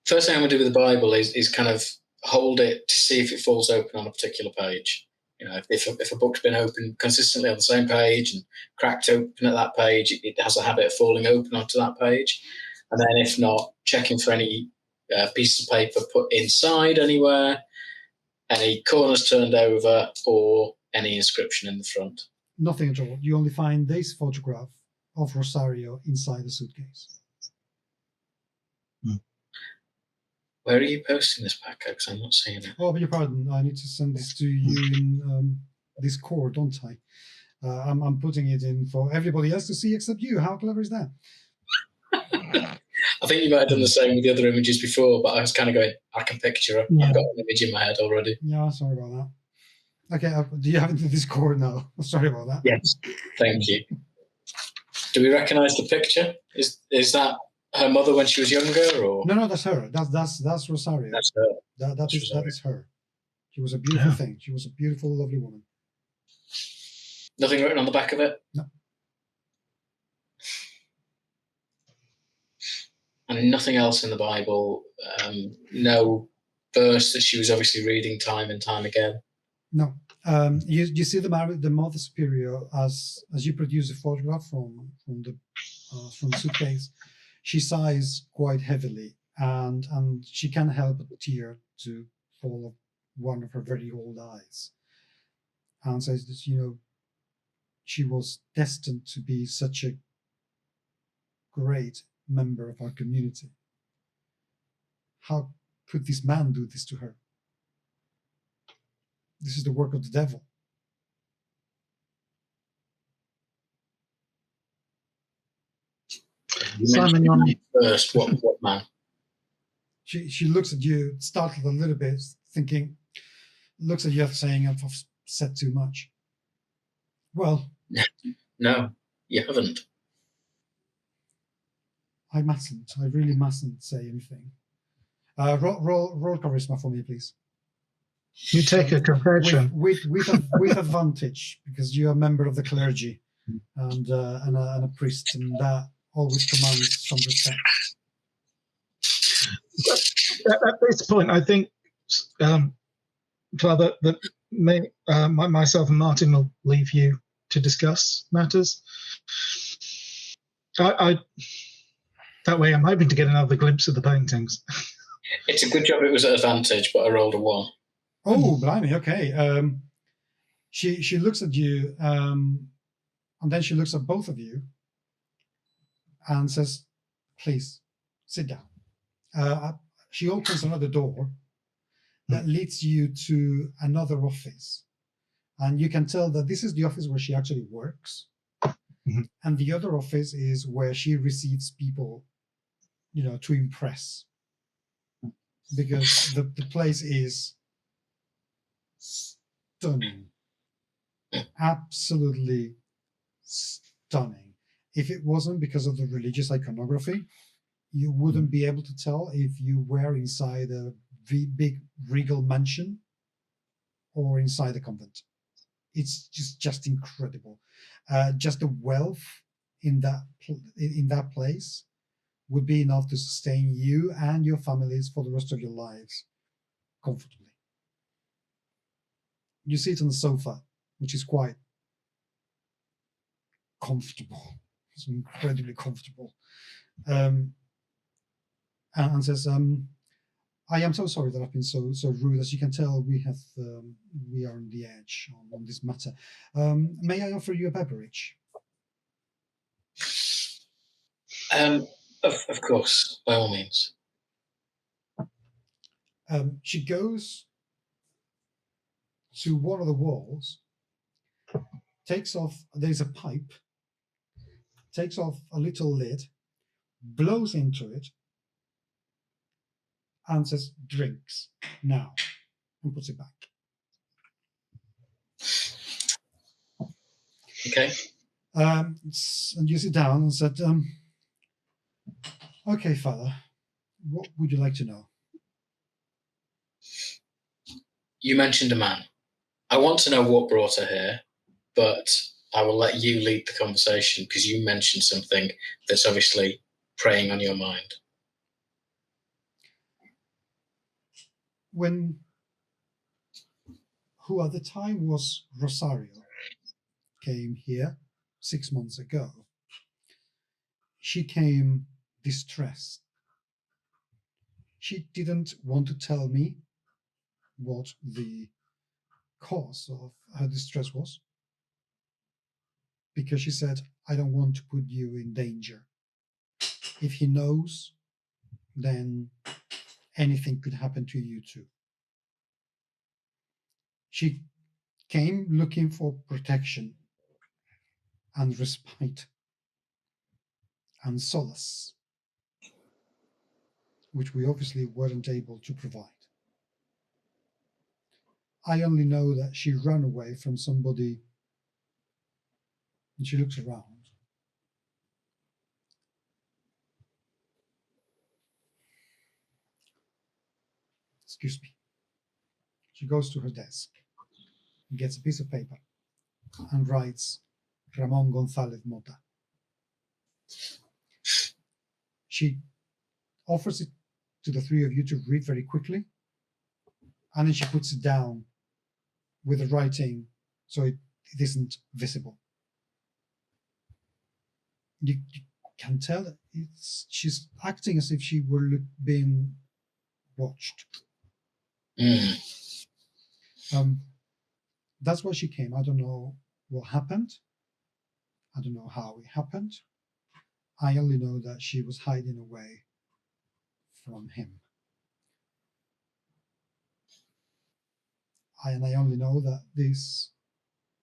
First thing I'm going to do with the Bible is kind of hold it to see if it falls open on a particular page. If a book's been open consistently on the same page and cracked open at that page, it has a habit of falling open onto that page. And then if not, checking for any pieces of paper put inside anywhere, any corners turned over, or any inscription in the front. Nothing at all. You only find this photograph of Rosario inside the suitcase. Where are you posting this back? Because I'm not seeing it. Oh, beg your pardon. I need to send this to you in Discord, don't I? I'm putting it in for everybody else to see except you. How clever is that? I think you might have done the same with the other images before, but I was kind of going, I can picture her. Yeah. I've got an image in my head already. Yeah, sorry about that. Okay, do you have it in the Discord now? Sorry about that. Yes, thank you. Do we recognise the picture? Is that her mother when she was younger, or No, that's her. That's Rosario. that's her? That is her. She was a beautiful thing. She was a beautiful, lovely woman. Nothing written on the back of it? No. And nothing else in the Bible? No verse that she was obviously reading time and time again? No. You see the Mother Superior as you produce a photograph from the suitcase. She sighs quite heavily, and she can't help a tear to fall off one of her very old eyes, and says that she was destined to be such a great member of our community. How could this man do this to her? This is the work of the devil. Simon, first, what man? She looks at you, startled a little bit, thinking, looks at you saying, I've said too much. Well, no, you haven't. I really mustn't say anything. Roll charisma for me, please. You take a confession. With advantage, because you're a member of the clergy and a priest, and that always commands some respect. At this point, I think, Father, that myself and Martin will leave you to discuss matters. That way, I'm hoping to get another glimpse of the paintings. It's a good job it was at advantage, but I rolled a 1. Oh, blimey! Okay. She looks at you, and then she looks at both of you, and says, "Please, sit down." She opens another door that leads you to another office, and you can tell that this is the office where she actually works, and the other office is where she receives people, to impress, because the place is stunning, absolutely stunning. If it wasn't because of the religious iconography, you wouldn't be able to tell if you were inside a big regal mansion or inside a convent. It's just incredible. Just the wealth in that place would be enough to sustain you and your families for the rest of your lives comfortably. You sit on the sofa, which is quite comfortable. It's incredibly comfortable. And says, I am so sorry that I've been so rude. As you can tell, we are on the edge on this matter. May I offer you a beverage? Of course, by all means. She goes to one of the walls, takes off, there's a pipe, takes off a little lid, blows into it, and says, drinks now, and puts it back. Okay. And you sit down and said, okay, Father, what would you like to know? You mentioned a man. I want to know what brought her here, but I will let you lead the conversation because you mentioned something that's obviously preying on your mind. Who at the time was Rosario, came here 6 months ago. She came distressed. She didn't want to tell me what the cause of her distress was, because she said, I don't want to put you in danger. If he knows, then anything could happen to you too. She came looking for protection and respite and solace which we obviously weren't able to provide. I only know that she ran away from somebody, and she looks around. Excuse me. She goes to her desk, gets a piece of paper, and writes Ramon González Mota. She offers it to the three of you to read very quickly, and then she puts it down with the writing so it isn't visible. You can tell she's acting as if she were being watched. That's why she came. I don't know what happened. I don't know how it happened. I only know that she was hiding away from him. And I only know that this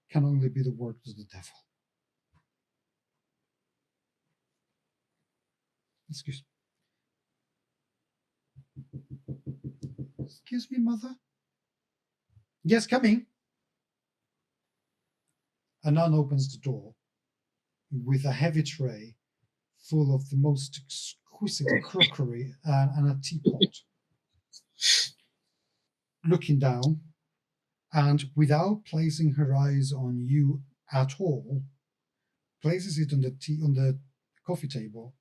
can only be the work of the devil. Excuse me. Excuse me, mother? Yes, coming. A nun opens the door with a heavy tray full of the most exquisite crockery and a teapot. Looking down, and without placing her eyes on you at all, places it on the coffee table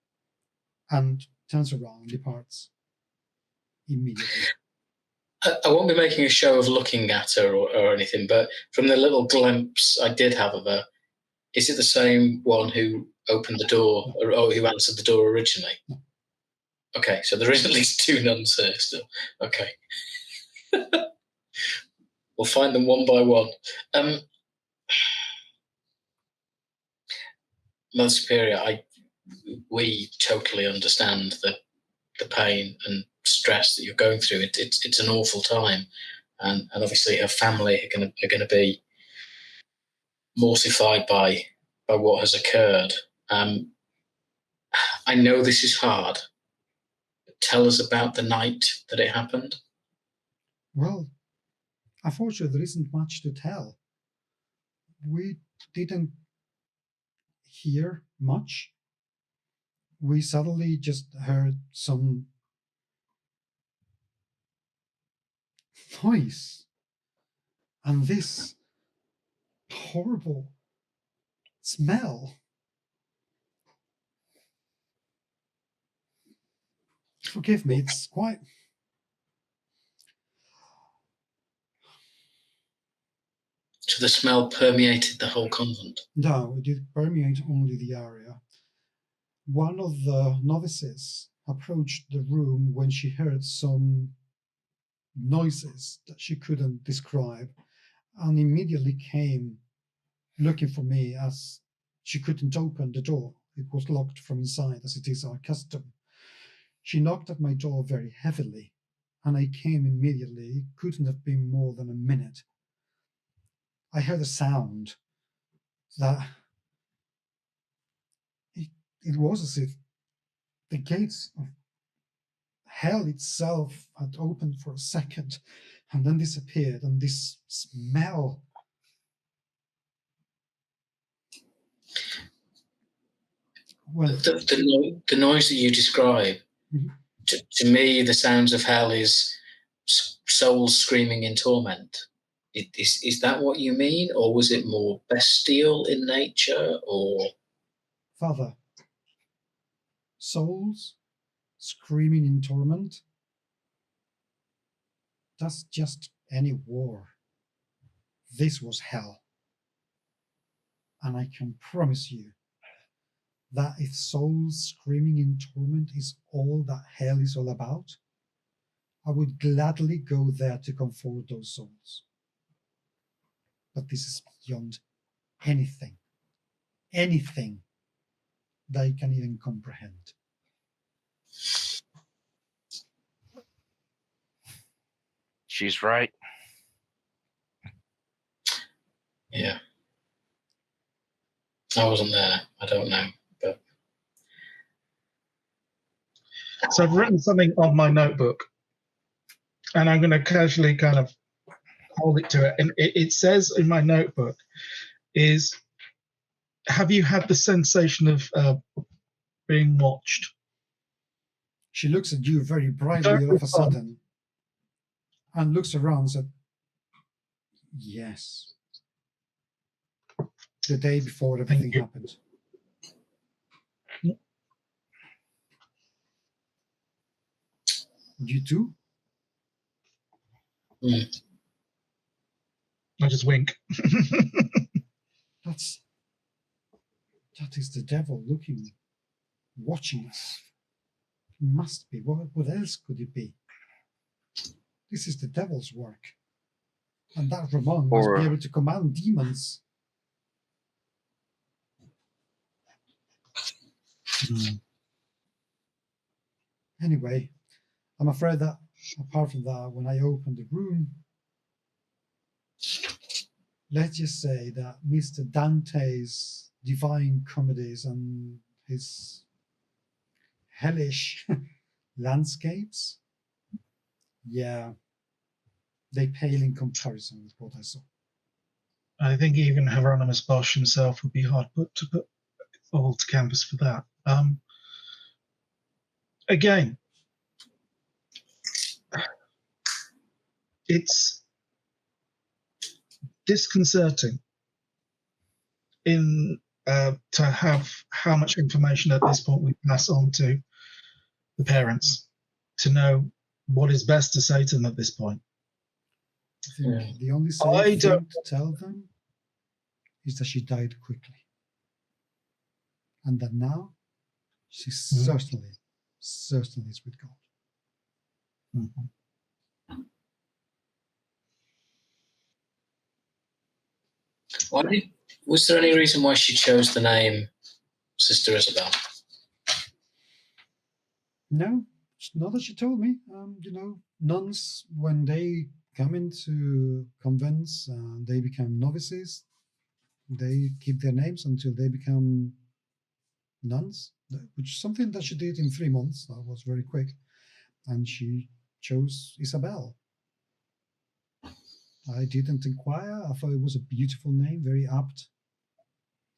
and turns around and departs immediately. I won't be making a show of looking at her or anything, but from the little glimpse I did have of her, is it the same one who opened the door or who answered the door originally? No. Okay, so there is at least two nuns here still. Okay. We'll find them one by one. Mother Superior, we totally understand the pain and stress that you're going through. It's an awful time, and obviously her family are going to be mortified by what has occurred. I know this is hard, but tell us about the night that it happened. Well, unfortunately, there isn't much to tell. We didn't hear much. We suddenly just heard some noise, and this horrible smell. Forgive me, it's quite... So the smell permeated the whole convent? No, it did permeate only the area. One of the novices approached the room when she heard some noises that she couldn't describe, and immediately came looking for me, as she couldn't open the door. It was locked from inside, as it is our custom. She knocked at my door very heavily, and I came immediately. It couldn't have been more than a minute. I heard a sound that it was as if the gates of hell itself had opened for a second and then disappeared, and this smell. Well, the noise that you describe, to me, the sounds of hell is souls screaming in torment. Is that what you mean, or was it more bestial in nature, or? Father, souls screaming in torment? That's just any war. This was hell. And I can promise you that if souls screaming in torment is all that hell is all about, I would gladly go there to comfort those souls. But this is beyond anything that I can even comprehend. She's right. Yeah. I wasn't there. I don't know. But So I've written something on my notebook, and I'm going to casually kind of hold it to it. And it says in my notebook is, have you had the sensation of being watched? She looks at you very brightly all of a sudden and looks around and said, yes. The day before everything happened. You too? Mm. I just wink. That is the devil looking, watching us. It must be. What else could it be? This is the devil's work. And that Ramon must be able to command demons. Anyway, I'm afraid that apart from that, when I opened the room, let's just say that Mr. Dante's divine comedies and his hellish landscapes, yeah, they pale in comparison with what I saw. I think even Hieronymus Bosch himself would be hard put all to canvas for that. Again, it's disconcerting to have how much information at this point we pass on to the parents to know what is best to say to them at this point. I think the only safe thing to tell them is that she died quickly. And that now she certainly is with God. Mm-hmm. Was there any reason why she chose the name Sister Isabel? No, not that she told me. Nuns, when they come into convents and they become novices, they keep their names until they become nuns, which is something that she did in 3 months. That was very quick. And she chose Isabel. I didn't inquire. I thought it was a beautiful name, very apt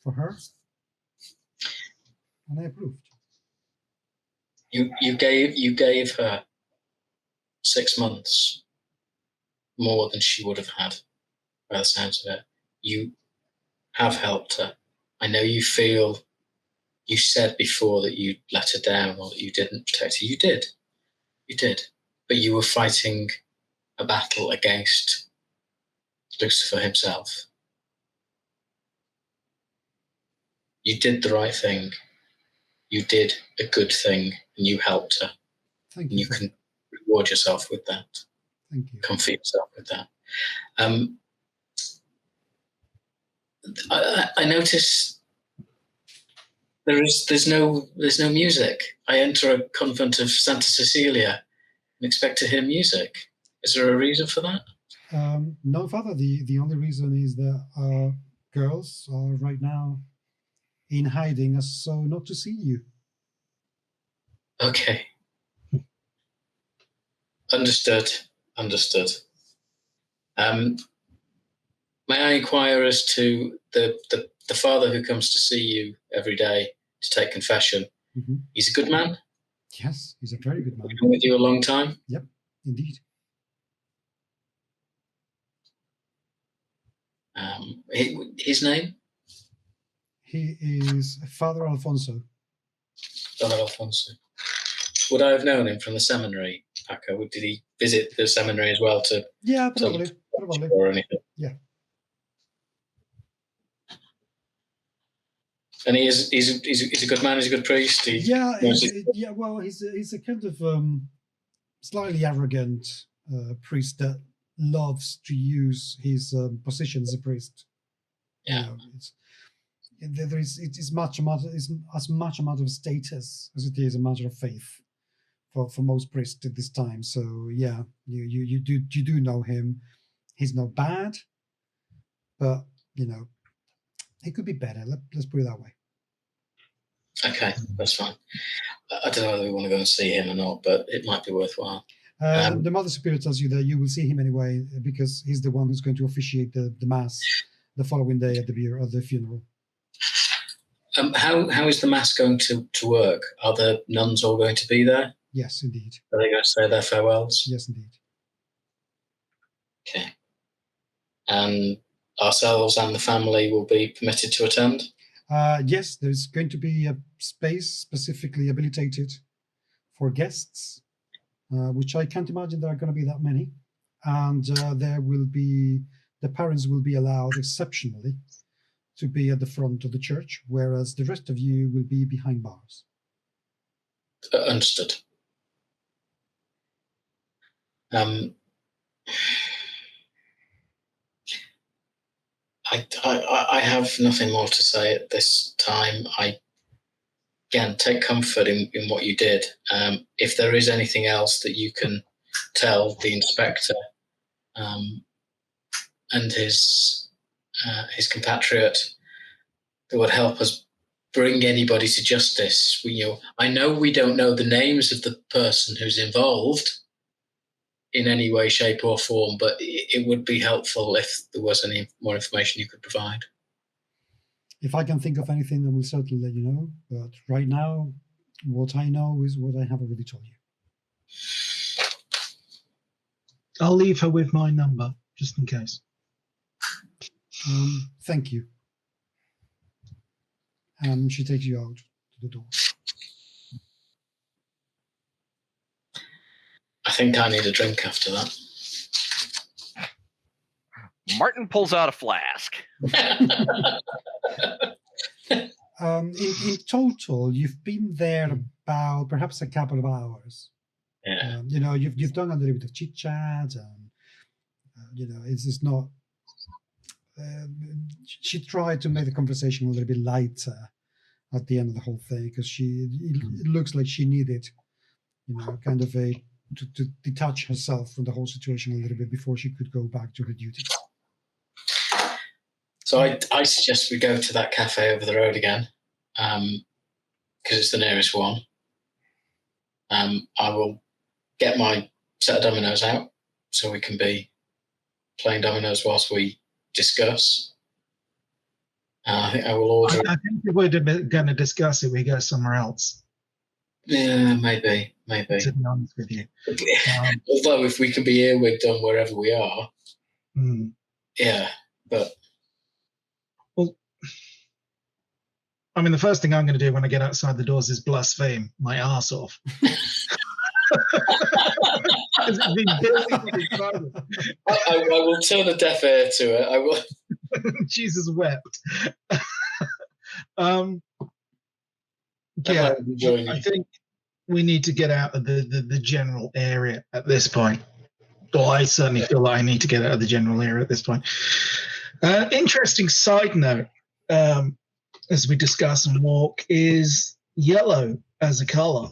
for her. And I approved. You gave her 6 months more than she would have had, by the sounds of it. You have helped her. I know you said before that you let her down or that you didn't protect her. You did. But you were fighting a battle against Lucifer himself. You did the right thing. You did a good thing, and you helped her. Thank you. You and you can reward yourself with that. Thank you. Comfort yourself with that. I notice there's no music. I enter a convent of Santa Cecilia and expect to hear music. Is there a reason for that? No, Father. The only reason is that our girls are right now in hiding, so not to see you. Okay. Understood. May I inquire as to the father who comes to see you every day to take confession? Mm-hmm. He's a good man? Yes, he's a very good man. He's been with you a long time? Yep, indeed. His name? He is Father Alfonso. Father Alfonso. Would I have known him from the seminary, Paco? Did he visit the seminary as well to? Yeah, probably. Or anything? Yeah. And he's a good man. He's a good priest. He's a kind of slightly arrogant priest that loves to use his position as a priest. Yeah. It's as much a matter of status as it is a matter of faith for most priests at this time. So yeah, you do know him. He's not bad, but he could be better. Let's put it that way. Okay, that's fine. I don't know whether we want to go and see him or not, but it might be worthwhile. The Mother Superior tells you that you will see him anyway because he's the one who's going to officiate the mass the following day at the funeral. How is the mass going to work? Are the nuns all going to be there? Yes, indeed. Are they going to say their farewells? Yes, indeed. Okay. And ourselves and the family will be permitted to attend? Yes, there's going to be a space specifically habilitated for guests, which I can't imagine there are going to be that many. And the parents will be allowed exceptionally to be at the front of the church, whereas the rest of you will be behind bars. Understood. I have nothing more to say at this time. I, again, take comfort in what you did. If there is anything else that you can tell the inspector and his compatriot that would help us bring anybody to justice. I know we don't know the names of the person who's involved in any way, shape or form, but it would be helpful if there was any more information you could provide. If I can think of anything, I will certainly let you know. But right now, what I know is what I have already told you. I'll leave her with my number, just in case. Thank you. And she takes you out to the door. I think I need a drink after that. Martin pulls out a flask. In total, you've been there about perhaps a couple of hours. Yeah. You've done a little bit of chit chat, and it's not. She tried to make the conversation a little bit lighter at the end of the whole thing because it looks like she needed, kind of to detach herself from the whole situation a little bit before she could go back to her duties. So I suggest we go to that cafe over the road again, because it's the nearest one. I will get my set of dominoes out so we can be playing dominoes whilst we discuss. I think I will order. I think if we're going to discuss it, we go somewhere else. Yeah, maybe. To be honest with you. Although if we can be earwigged on wherever we are, yeah, but. Well, I mean, the first thing I'm going to do when I get outside the doors is blaspheme my arse off. I will turn a deaf ear to it. I will. Jesus wept. Yeah, I think we need to get out of the general area at this point. Or I certainly feel like I need to get out of the general area at this point. Interesting side note, as we discuss and walk, is yellow as a color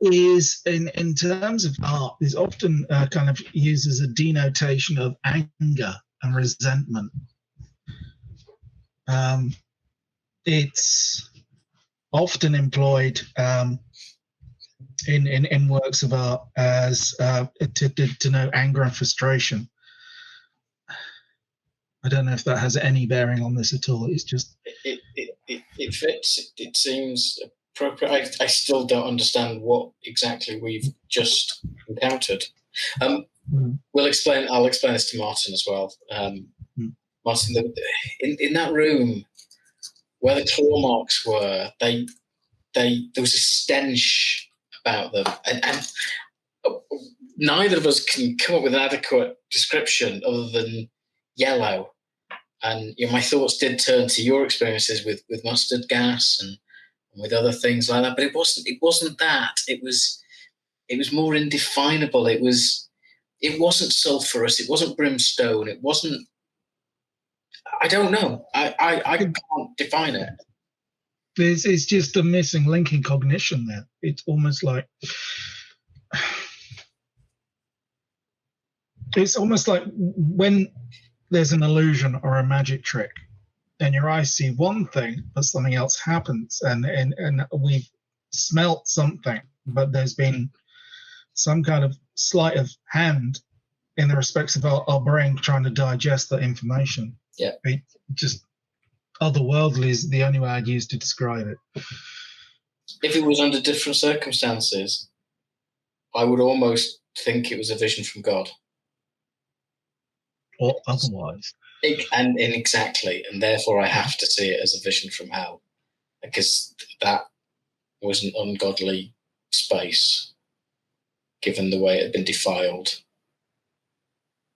is, in terms of art, is often kind of used as a denotation of anger and resentment. It's often employed in works of art as to denote anger and frustration. I don't know if that has any bearing on this at all. It's just it fits. It seems appropriate. I still don't understand what exactly we've just encountered. I'll explain this to Martin as well. Martin, in that room where the claw marks were, there was a stench about them, and neither of us can come up with an adequate description other than yellow. And my thoughts did turn to your experiences with mustard gas and with other things like that, but it wasn't that. It was more indefinable. It wasn't sulphurous. It wasn't brimstone. It wasn't. I don't know. I can't define it. It's just a missing link in cognition there. It's almost like when there's an illusion or a magic trick, and your eyes see one thing, but something else happens, and we've smelt something, but there's been some kind of sleight of hand in the respects of our brain trying to digest that information. Yeah. It just otherworldly is the only way I'd use to describe it. If it was under different circumstances, I would almost think it was a vision from God. Or otherwise. And exactly, and therefore I have to see it as a vision from hell, because that was an ungodly space, given the way it had been defiled.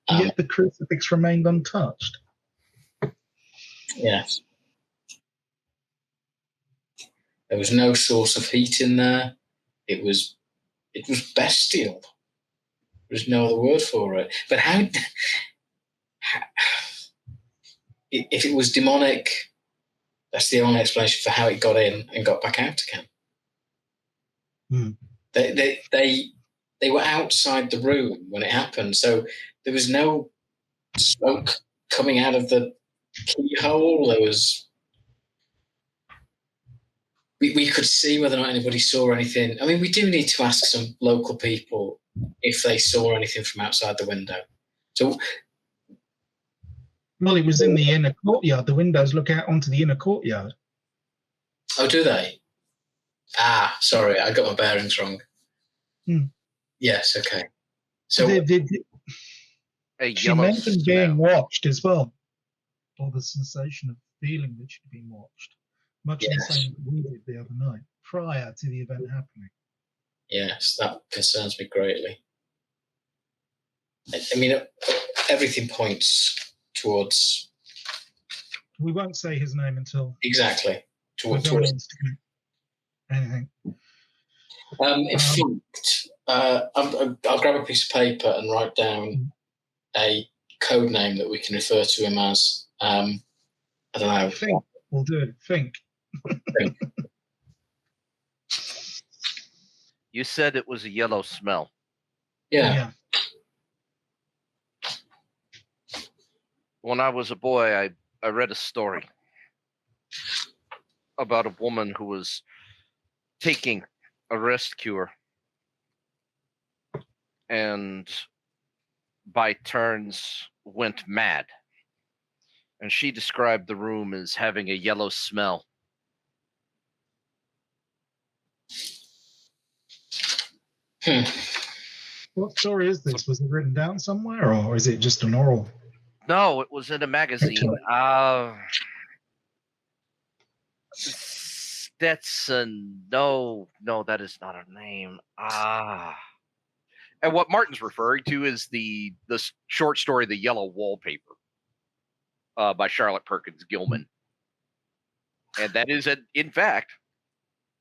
Yet the crucifix remained untouched. Yes. There was no source of heat in there. It was bestial. There's no other word for it. But how if it was demonic, that's the only explanation for how it got in and got back out again. They were outside the room when it happened, so there was no smoke coming out of the keyhole. There was. We could see whether or not anybody saw anything. I mean, we do need to ask some local people if they saw anything from outside the window. So, well, it was in the inner courtyard. The windows look out onto the inner courtyard. Oh, do they? Ah, sorry, I got my bearings wrong. Yes, okay. So she mentioned being watched as well, or the sensation of feeling that she'd been watched. Much the same that we did the other night, prior to the event happening. Yes, that concerns me greatly. I mean, everything points towards... We won't say his name until... Exactly. Towards anything. In fact, I'll grab a piece of paper and write down a code name that we can refer to him as. I don't know. Fink. We'll do it. Fink. You said it was a yellow smell. Yeah. When I was a boy, I read a story about a woman who was taking a rest cure and by turns went mad. And she described the room as having a yellow smell. What story is this? Was it written down somewhere, or is it just an oral? No, it was in a magazine. Stetson. No, that is not her name. And what Martin's referring to is the short story, The Yellow Wallpaper, by Charlotte Perkins Gilman. And that is, in fact,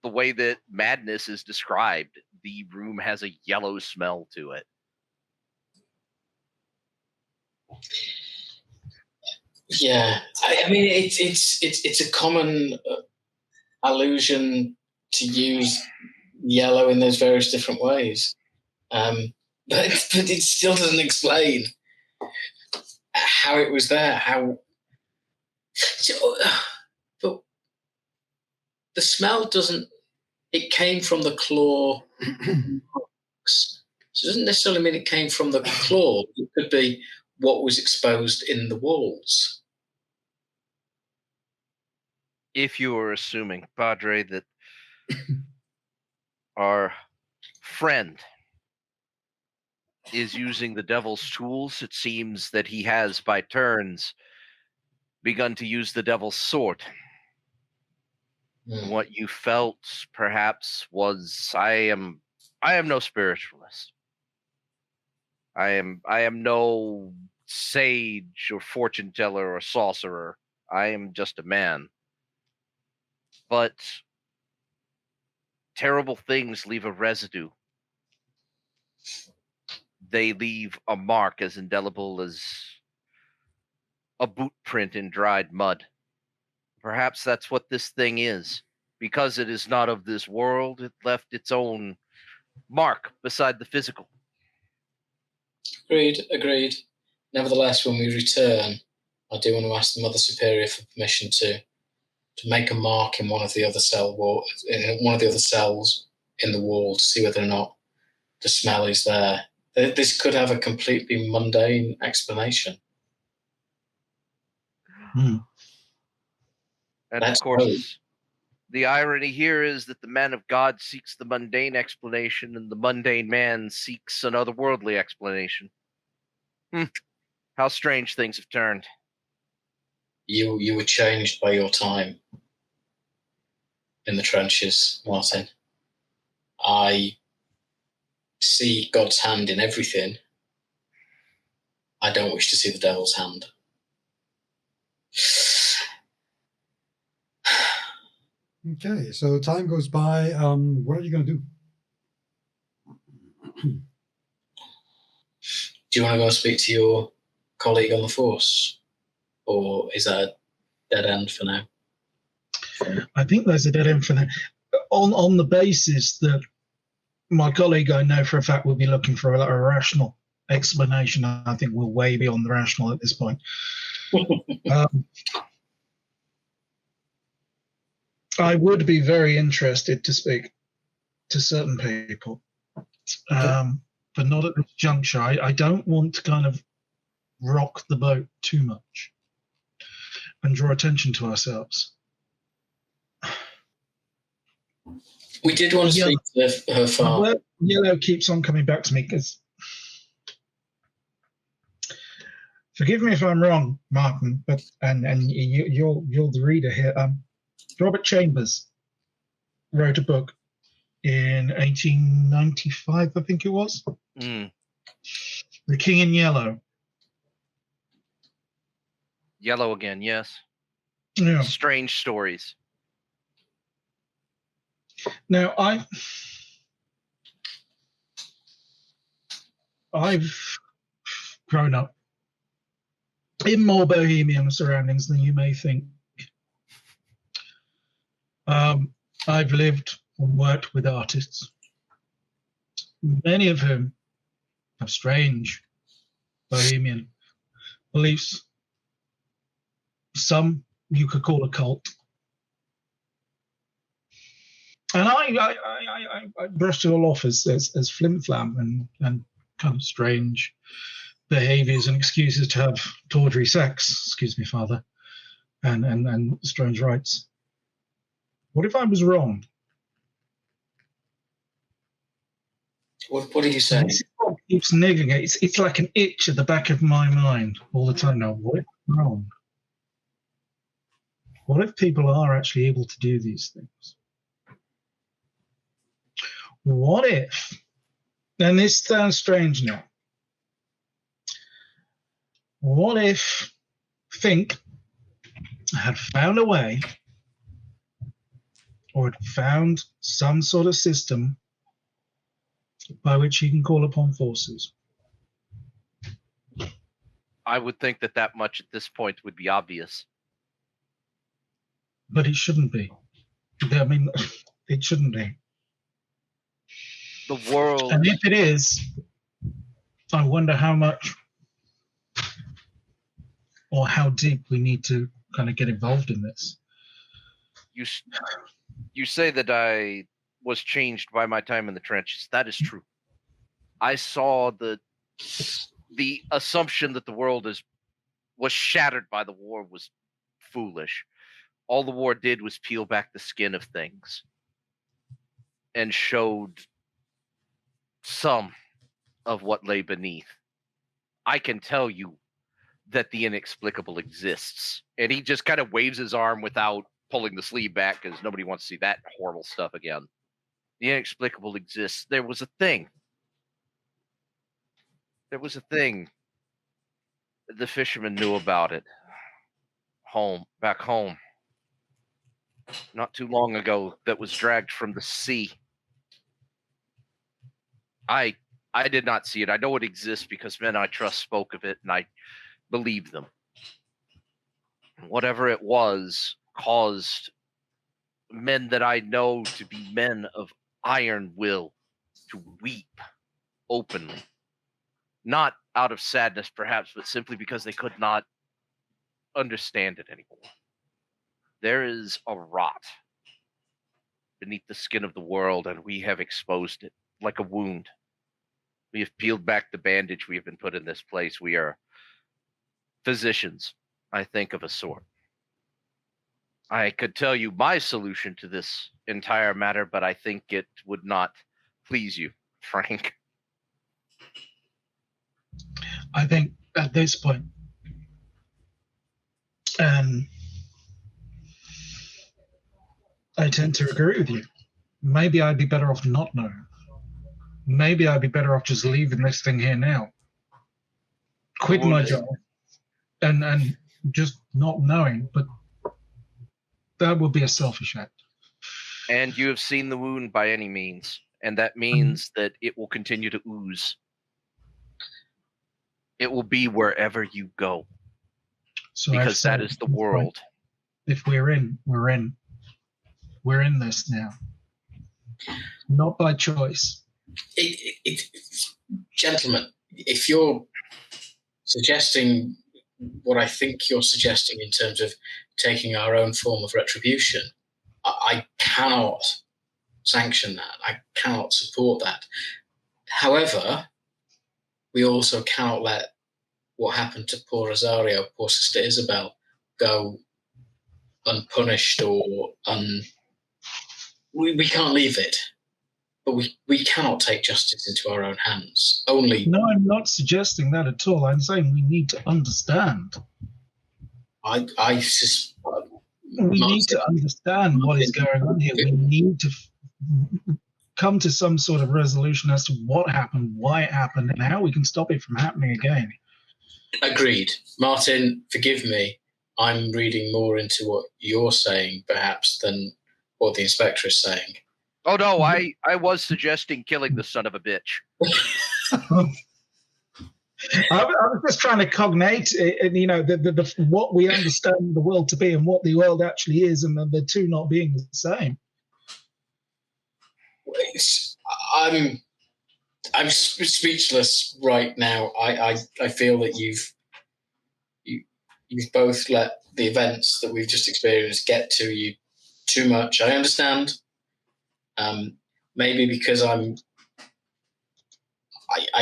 the way that madness is described. The room has a yellow smell to it. Yeah, I mean, it's a common allusion to use yellow in those various different ways, but it still doesn't explain how it was there. But the smell doesn't. It came from the claw. So it doesn't necessarily mean it came from the claw. It could be what was exposed in the walls. If you were assuming, Padre, that our friend is using the devil's tools, it seems that he has, by turns, begun to use the devil's sword. What you felt, perhaps, was I am no spiritualist. I am no sage or fortune teller or sorcerer. I am just a man. But terrible things leave a residue. They leave a mark as indelible as a boot print in dried mud. Perhaps that's what this thing is. Because it is not of this world, it left its own mark beside the physical. Agreed. Nevertheless, when we return, I do want to ask the Mother Superior for permission to make a mark in one of the other cells in the wall to see whether or not the smell is there. This could have a completely mundane explanation. Hmm. And Let's of course, the irony here is that the man of God seeks the mundane explanation, and the mundane man seeks an otherworldly explanation. How strange things have turned. You were changed by your time in the trenches, Martin. I see God's hand in everything. I don't wish to see the devil's hand. Okay, so time goes by. What are you going to do? Do you want to go and speak to your colleague on the force? Or is that a dead end for now? I think there's a dead end for now. On the basis that my colleague, I know for a fact, will be looking for a rational explanation. I think we're way beyond the rational at this point. I would be very interested to speak to certain people, but not at this juncture. I don't want to kind of rock the boat too much and draw attention to ourselves. We did want to speak to her father. Yellow keeps on coming back to me because, forgive me if I'm wrong, Martin, but and you're the reader here. Robert Chambers wrote a book in 1895, I think it was. The King in Yellow. Yellow again, yes. Yeah. Strange stories. Now, I've grown up in more bohemian surroundings than you may think. I've lived and worked with artists, many of whom have strange bohemian beliefs. Some you could call a cult. And I brushed it all off as flim-flam and kind of strange behaviors and excuses to have tawdry sex, excuse me, Father, and strange rites. What if I was wrong? What are you saying? This is what keeps niggling it. It's like an itch at the back of my mind all the time now. What if I'm wrong? What if people are actually able to do these things? What if, and this sounds strange now, what if Fink had found a way or had found some sort of system by which he can call upon forces? I would think that much at this point would be obvious. But it shouldn't be. I mean, it shouldn't be. The world. And if it is, I wonder how much or how deep we need to kind of get involved in this. You say that I was changed by my time in the trenches. That is true. I saw the assumption that the world was shattered by the war was foolish. All the war did was peel back the skin of things and showed some of what lay beneath. I can tell you that the inexplicable exists. And he just kind of waves his arm without pulling the sleeve back because nobody wants to see that horrible stuff again. The inexplicable exists. There was a thing. The fisherman knew about it. Back home. Not too long ago, that was dragged from the sea. I did not see it. I know it exists because men I trust spoke of it, and I believed them. Whatever it was caused men that I know to be men of iron will to weep openly. Not out of sadness, perhaps, but simply because they could not understand it anymore. There is a rot beneath the skin of the world, and we have exposed it like a wound. We have peeled back the bandage we have been put in this place. We are physicians, I think, of a sort. I could tell you my solution to this entire matter, but I think it would not please you, Frank. I think at this point, I tend to agree with you. Maybe I'd be better off not knowing. Maybe I'd be better off just leaving this thing here now. Quit my job and just not knowing, but that would be a selfish act. And you have seen the wound by any means, and that means that it will continue to ooze. It will be wherever you go, So because that is the world. If we're in, we're in. We're in this now. Not by choice. Gentlemen, if you're suggesting what I think you're suggesting in terms of taking our own form of retribution, I cannot sanction that. I cannot support that. However, we also cannot let what happened to poor Rosario, poor Sister Isabel, go unpunished or we can't leave it. But we cannot take justice into our own hands. Only. No, I'm not suggesting that at all. I'm saying we need to understand. We need to understand what is going on here. We need to come to some sort of resolution as to what happened, why it happened, and how we can stop it from happening again. Agreed. Martin, forgive me. I'm reading more into what you're saying, perhaps, than what the inspector is saying. Oh, no, I was suggesting killing the son of a bitch. I was just trying to cognate, what we understand the world to be and what the world actually is, and the two not being the same. I'm speechless right now. I feel that you've both let the events that we've just experienced get to you too much. I understand. Maybe because I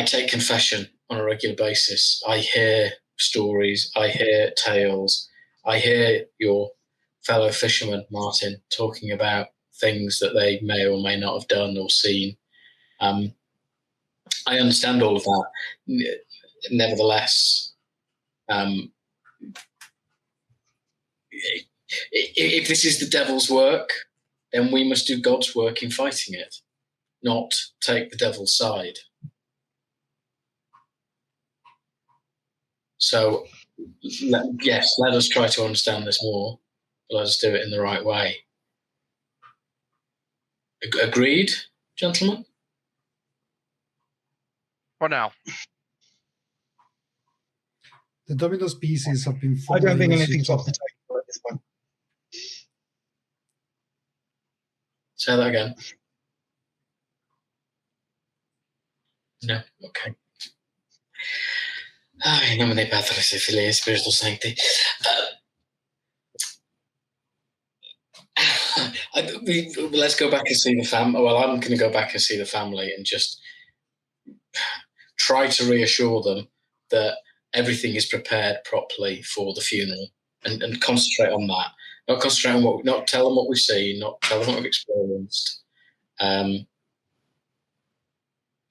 take confession on a regular basis. I hear stories, I hear tales, I hear your fellow fishermen, Martin, talking about things that they may or may not have done or seen. I understand all of that. Nevertheless, if this is the devil's work, then we must do God's work in fighting it, not take the devil's side. So, yes, let us try to understand this more, but let us do it in the right way. Agreed, gentlemen? For now. The domino species have been I don't think following anything's suit. off the table at this point. Say that again. No? Okay. In nome dei Patris et Filii et Spiritus Sancti. Let's go back and see the family. Well, I'm going to go back and see the family and just try to reassure them that everything is prepared properly for the funeral and concentrate on that. Not concentrate on not tell them what we've seen, not tell them what we've experienced.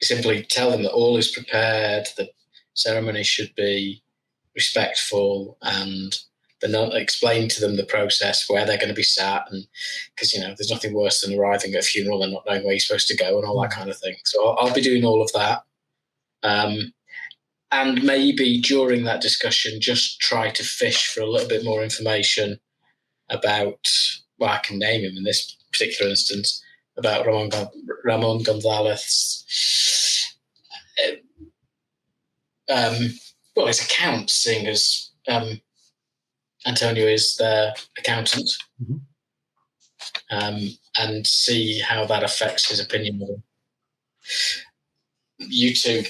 Simply tell them that all is prepared, the ceremony should be respectful, and then explain to them the process, where they're going to be sat, and because there's nothing worse than arriving at a funeral and not knowing where you're supposed to go and all that kind of thing. So I'll be doing all of that, and maybe during that discussion, just try to fish for a little bit more information about. Well, I can name him in this particular instance, about Ramon Gonzalez. His account, seeing as Antonio is their accountant, and see how that affects his opinion of him. You two,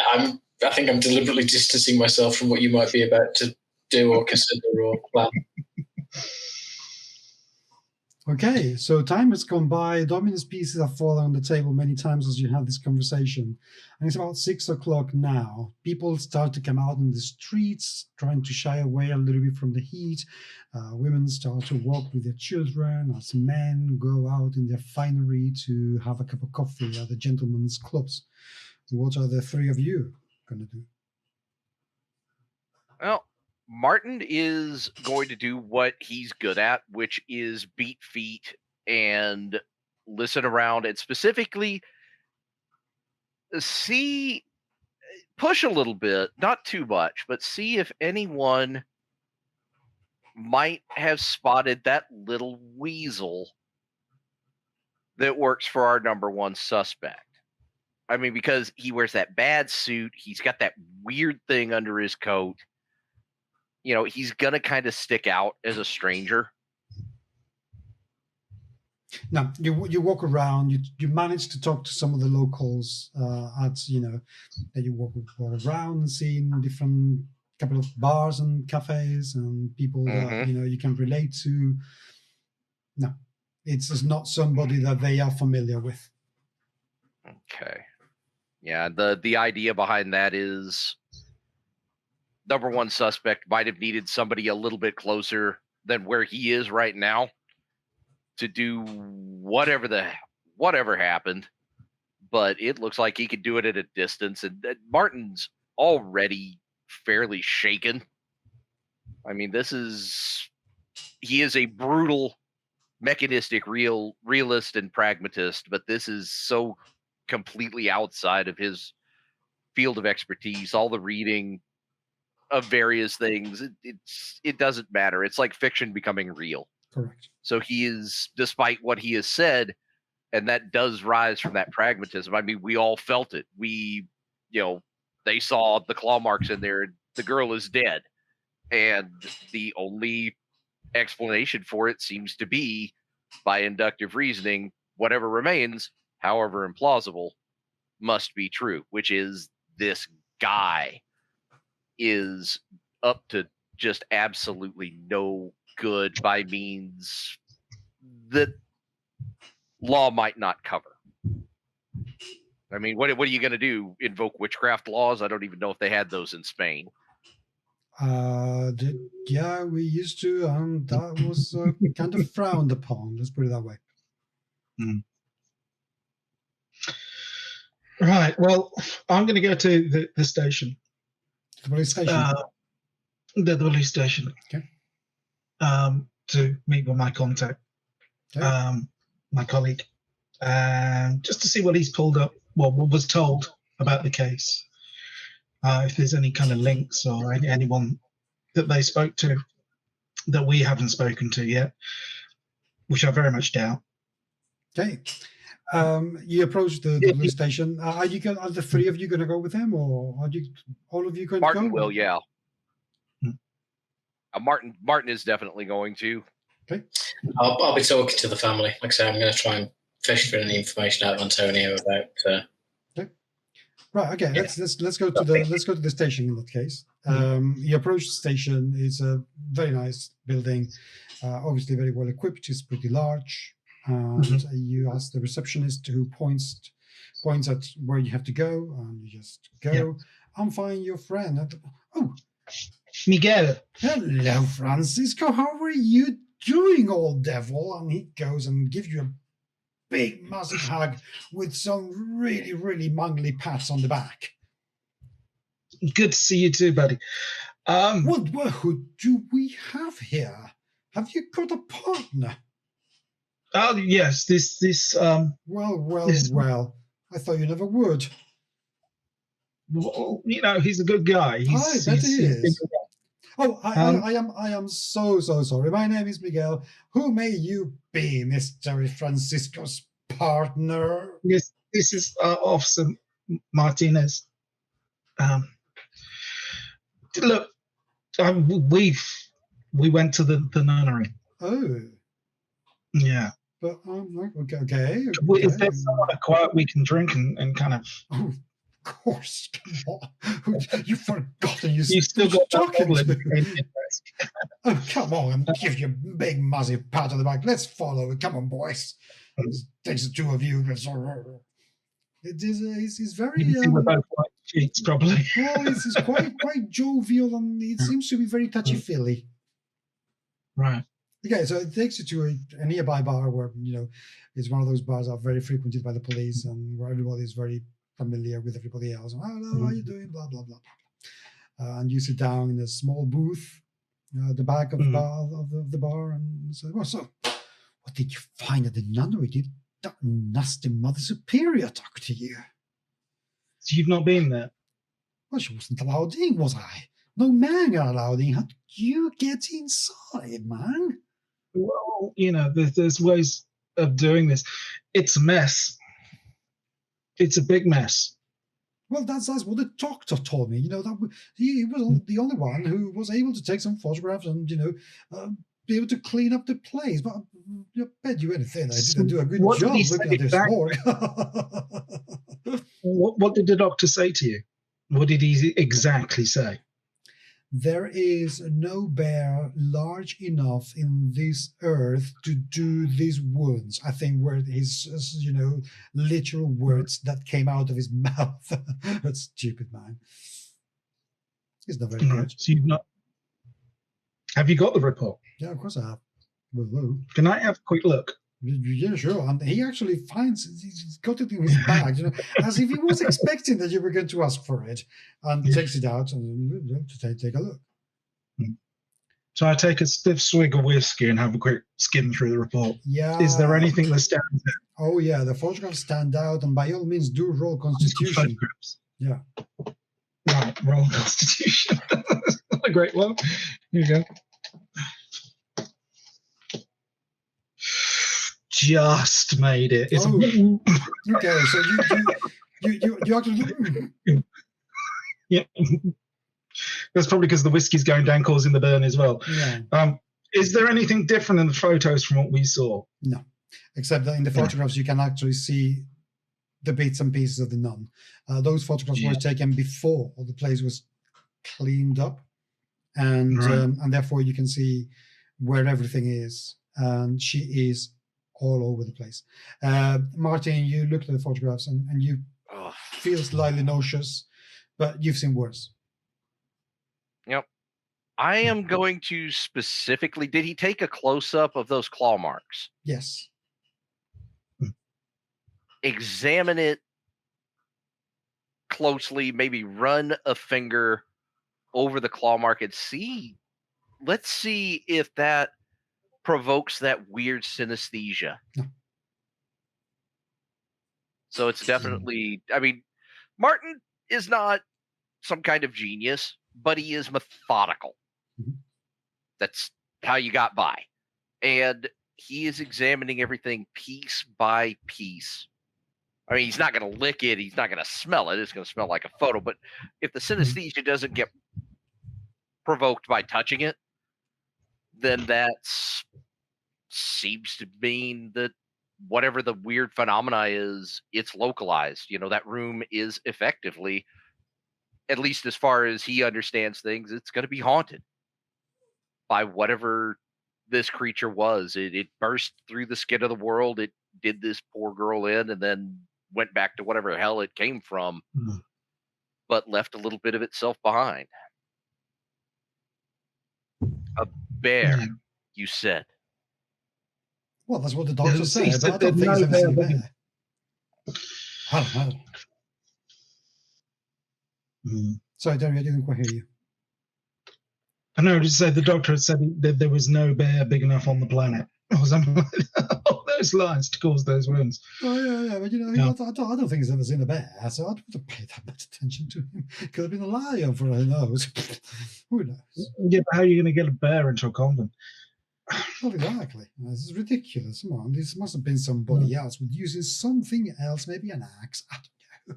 I think I'm deliberately distancing myself from what you might be about to do or consider or plan. Okay, so time has gone by. Dominus pieces have fallen on the table many times as you have this conversation. And it's about 6 o'clock now. People start to come out in the streets, trying to shy away a little bit from the heat. Women start to walk with their children as men go out in their finery to have a cup of coffee at the gentlemen's clubs. What are the three of you going to do? Well, Martin is going to do what he's good at, which is beat feet and listen around and specifically push a little bit, not too much, but see if anyone might have spotted that little weasel that works for our number one suspect. I mean, because he wears that bad suit, he's got that weird thing under his coat. You know, he's going to kind of stick out as a stranger. Now, you walk around, you manage to talk to some of the locals that you walk around and see in different couple of bars and cafes and people that, you can relate to. No, it's not somebody that they are familiar with. Okay. Yeah, the idea behind that is number one suspect might have needed somebody a little bit closer than where he is right now to do whatever happened, but it looks like he could do it at a distance, and Martin's already fairly shaken. I mean, he is a brutal, mechanistic, realist and pragmatist, but this is so completely outside of his field of expertise. All the reading of various things, it doesn't matter. It's like fiction becoming real. Correct. So he is, despite what he has said, and that does rise from that pragmatism. I mean, we all felt it. They saw the claw marks in there. The girl is dead. And the only explanation for it seems to be, by inductive reasoning, whatever remains, however implausible, must be true, which is this guy is up to just absolutely no good by means that law might not cover. I mean, what are you going to do? Invoke witchcraft laws? I don't even know if they had those in Spain. Yeah, we used to, and that was kind of frowned upon. Let's put it that way. Right. Well, I'm going to go to the station. The police station. The police station. Okay. To meet with my contact, Okay. my colleague, just to see what he's pulled up, what was told about the case. If there's any kind of links or anyone that they spoke to that we haven't spoken to yet, which I very much doubt. Okay. You approach the police station. Are the three of you going to go with him, or are you all of you going Martin to go? will, yeah. Martin is definitely going to. Okay. I'll be talking to the family. Like I say, I'm going to try and fish for any information out of Antonio about. Okay. Right. Okay. Yeah. Let's go to the station in that case. You approach the station. It's a very nice building, obviously very well equipped. It's pretty large. And you ask the receptionist who points at where you have to go, and you just go. Yeah. I'm fine, your friend. Oh, Miguel. Hello, Francisco. How are you doing, old devil? And he goes and gives you a big, massive hug with some really, really mangly pats on the back. Good to see you too, buddy. Who do we have here? Have you got a partner? Oh yes, this. Well. I thought you never would. Well, he's a good guy. I bet he is. I am so sorry. My name is Miguel. Who may you be, Mr. Francisco's partner? Yes, this is Officer Martinez. Look, we went to the nunnery. Oh. Yeah. But okay. Is there somewhere quiet we can drink and kind of? Oh, Of course, come on. You've forgotten You still who's got that talking goblin to. in interest. Oh, come on, give you a big massive pat on the back. Let's follow it. Come on, boys. It takes the two of you. He's very You think we're both white cheats, probably. well. He's quite jovial, and it seems to be very touchy-feely. Right. Okay, so it takes you to a nearby bar where it's one of those bars that are very frequented by the police and where everybody is very familiar with everybody else. Oh, hello, how you doing? Blah blah blah. And you sit down in a small booth at the back of the bar and say, "Well, so what did you find at the nunnery? Did that nasty Mother Superior talk to you?" So you've not been there? Well, she wasn't allowed in, was I? No man got allowed in. How did you get inside, man? Well, there's ways of doing this. It's a mess. It's a big mess. Well, that's what the doctor told me. That he was the only one who was able to take some photographs and be able to clean up the place. But I bet you anything, I didn't do a good job looking at this morgue. What did the doctor say to you? What did he exactly say? There is no bear large enough in this earth to do these wounds. I think were his, literal words that came out of his mouth. That's stupid, man. He's not very good. So you've not. Have you got the report? Yeah, of course I have. Well, can I have a quick look? Yeah, sure. And he actually he's got it in his bag, as if he was expecting that you were going to ask for it, and takes it out and take a look. So I take a stiff swig of whiskey and have a quick skim through the report. Yeah. Is there anything that stands out? Oh, yeah. The photographs stand out, and by all means, do roll Constitution. Yeah. Right, roll Constitution. That's not a great one. Here you go. Just made it. It's okay, so you actually yeah. That's probably because the whiskey's going down, causing the burn as well. Yeah. Is there anything different in the photos from what we saw? No, except that in the photographs you can actually see the bits and pieces of the nun. Those photographs were taken before the place was cleaned up, and therefore you can see where everything is. And she is all over the place. Martin, you looked at the photographs and you feel slightly nauseous, but you've seen worse. Yep. I am going to specifically, did he take a close-up of those claw marks? Yes. Examine it closely, maybe run a finger over the claw mark and see. Let's see if that provokes that weird synesthesia. No. So it's definitely, Martin is not some kind of genius, but he is methodical. Mm-hmm. That's how you got by. And he is examining everything piece by piece. He's not going to lick it. He's not going to smell it. It's going to smell like a photo. But if the synesthesia doesn't get provoked by touching it, then that seems to mean that whatever the weird phenomena is, it's localized. That room is effectively, at least as far as he understands things, it's going to be haunted by whatever this creature was. It burst through the skin of the world. It did this poor girl in and then went back to whatever hell it came from, but left a little bit of itself behind. A bear, you said. Well, that's what the doctor said, but I don't think he's ever seen a bear. I don't know. Sorry, Derry, I didn't quite hear you. I know, just said the doctor had said that there was no bear big enough on the planet, or something like that, along those lines, to cause those wounds. Oh, yeah, but I don't think he's ever seen a bear, so I don't have to pay that much attention to him. Could have been a lion, for all he knows. Who knows? Yeah, but how are you going to get a bear into a convent? Not exactly. This is ridiculous. Come on, this must have been somebody else with using something else, maybe an axe. I don't know.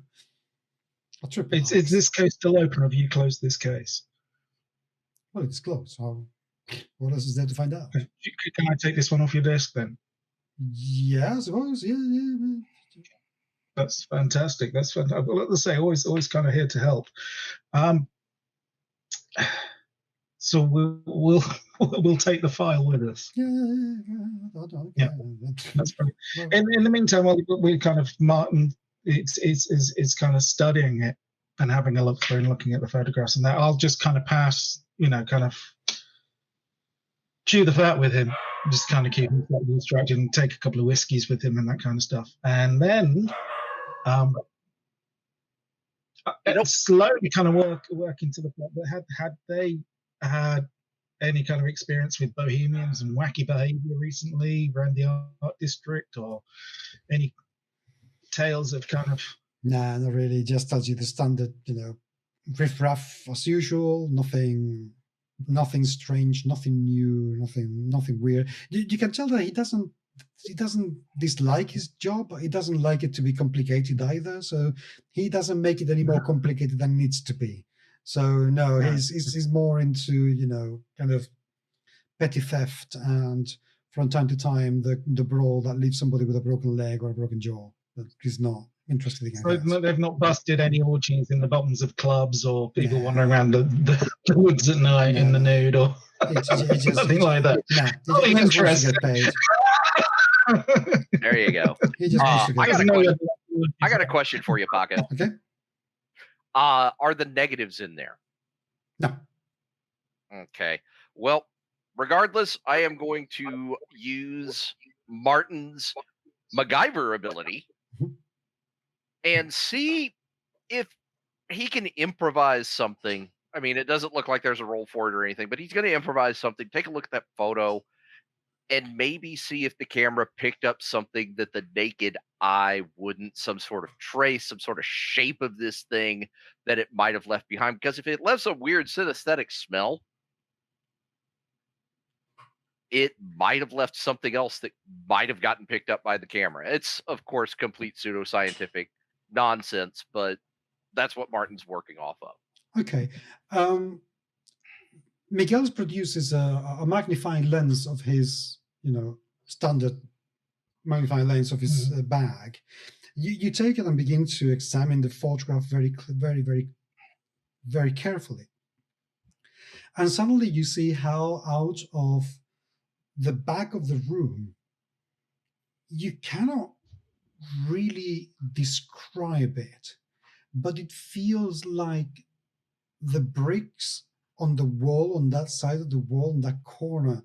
A triple axe. Is this case still open, or have you closed this case? Well, it's closed. So what else is there to find out? Can I take this one off your desk then? Yeah, I suppose. Yeah. That's fantastic. That's fantastic. Well, let's say always kind of here to help. So we'll take the file with us. Yeah. That's brilliant. In the meantime, while we kind of Martin is kind of studying it and having a look through and looking at the photographs and that, I'll just kind of pass, kind of chew the fat with him, just kind of keep him slightly distracted and take a couple of whiskeys with him and that kind of stuff, and then slowly kind of work into the fact that had they had any kind of experience with bohemians and wacky behavior recently around the art district, or any tales of kind of... Nah, not really. Just tells you the standard, riff-raff as usual. Nothing strange, nothing new, nothing weird. You can tell that he doesn't dislike his job, but he doesn't like it to be complicated either. So he doesn't make it any more complicated than it needs to be. So no, he's more into kind of petty theft, and from time to time the brawl that leaves somebody with a broken leg or a broken jaw. But he's not interested in that. So they've not busted any orgies in the bottoms of clubs, or people wandering around the woods at night in the nude, or something like that. Nothing interesting. There you go. I got a question for you, Pocket. Okay. Are the negatives in there? No. Okay. Well, regardless, I am going to use Martin's MacGyver ability and see if he can improvise something. I mean, it doesn't look like there's a roll for it or anything, but he's going to improvise something. Take a look at that photo and maybe see if the camera picked up something that the naked eye wouldn't, some sort of trace, some sort of shape of this thing that it might have left behind. Because if it left a weird synesthetic smell, it might have left something else that might have gotten picked up by the camera. It's, of course, complete pseudoscientific nonsense, but that's what Martin's working off of. Okay. Miguel produces a magnifying lens of his, standard magnifying lens of his bag. You take it and begin to examine the photograph very, very, very carefully. And suddenly you see how out of the back of the room, you cannot really describe it, but it feels like the bricks on the wall, on that side of the wall, in that corner,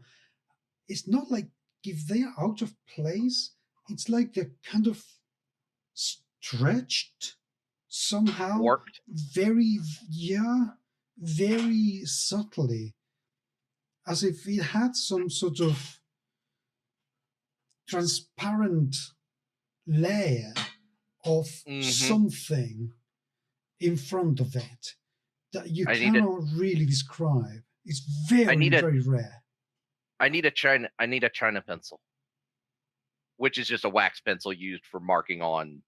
it's not like if they are out of place, it's like they're kind of stretched somehow. Warped. Very subtly. As if it had some sort of transparent layer of something in front of it that you cannot really describe. It's very rare. I need a China pencil, which is just a wax pencil used for marking on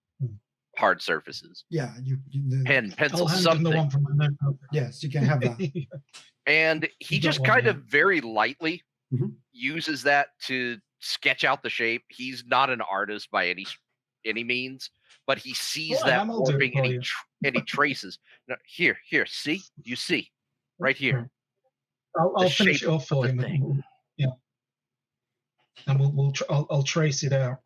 hard surfaces. Yeah, pen, pencil, something. The one from my notebook. Yes, you can have that. And he just kind of very lightly uses that to sketch out the shape. He's not an artist by any means, but he sees that warping and he traces. Now, here, see? You see? Right here. I'll finish it off for him. Yeah. And I'll trace it out.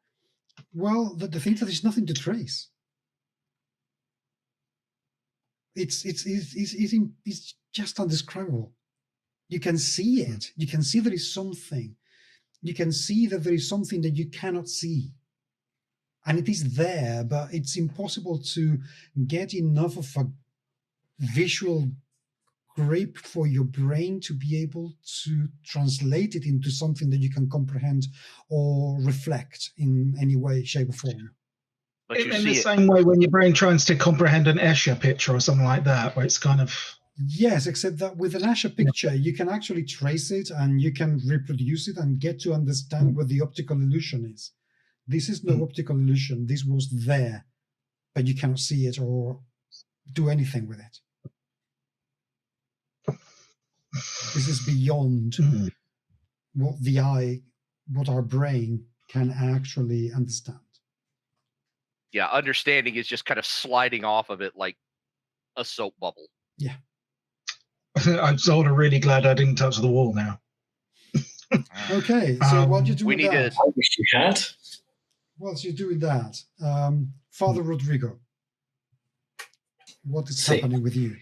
Well, the thing is that there's nothing to trace. It's just undescribable. You can see it. You can see there is something. You can see that there is something that you cannot see. And it is there, but it's impossible to get enough of a visual grip for your brain to be able to translate it into something that you can comprehend or reflect in any way, shape, or form. But in the same way when your brain tries to comprehend an Escher picture or something like that, where it's kind of... Yes, except that with an Escher picture, you can actually trace it and you can reproduce it and get to understand what the optical illusion is. This is no optical illusion. This was there, but you cannot see it or do anything with it. This is beyond what the eye, what our brain can actually understand. yeah, understanding is just kind of sliding off of it like a soap bubble. Yeah. I'm sort of really glad I didn't touch the wall now. Okay, so what you do we with need that? to- I wish you had. What you do with that? Father Rodrigo, what is See. happening with you?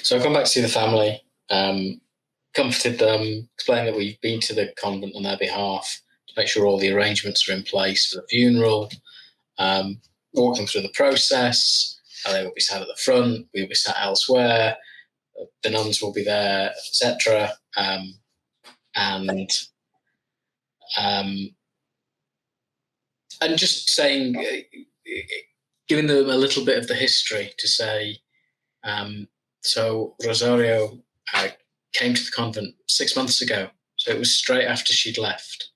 So I've gone back to see the family, comforted them, explained that we've been to the convent on their behalf to make sure all the arrangements are in place for the funeral, walk them through the process, how they will be sat at the front, we will be sat elsewhere, the nuns will be there, etc. And just saying, giving them a little bit of the history to say, so Rosario came to the convent 6 months ago. So it was straight after she'd left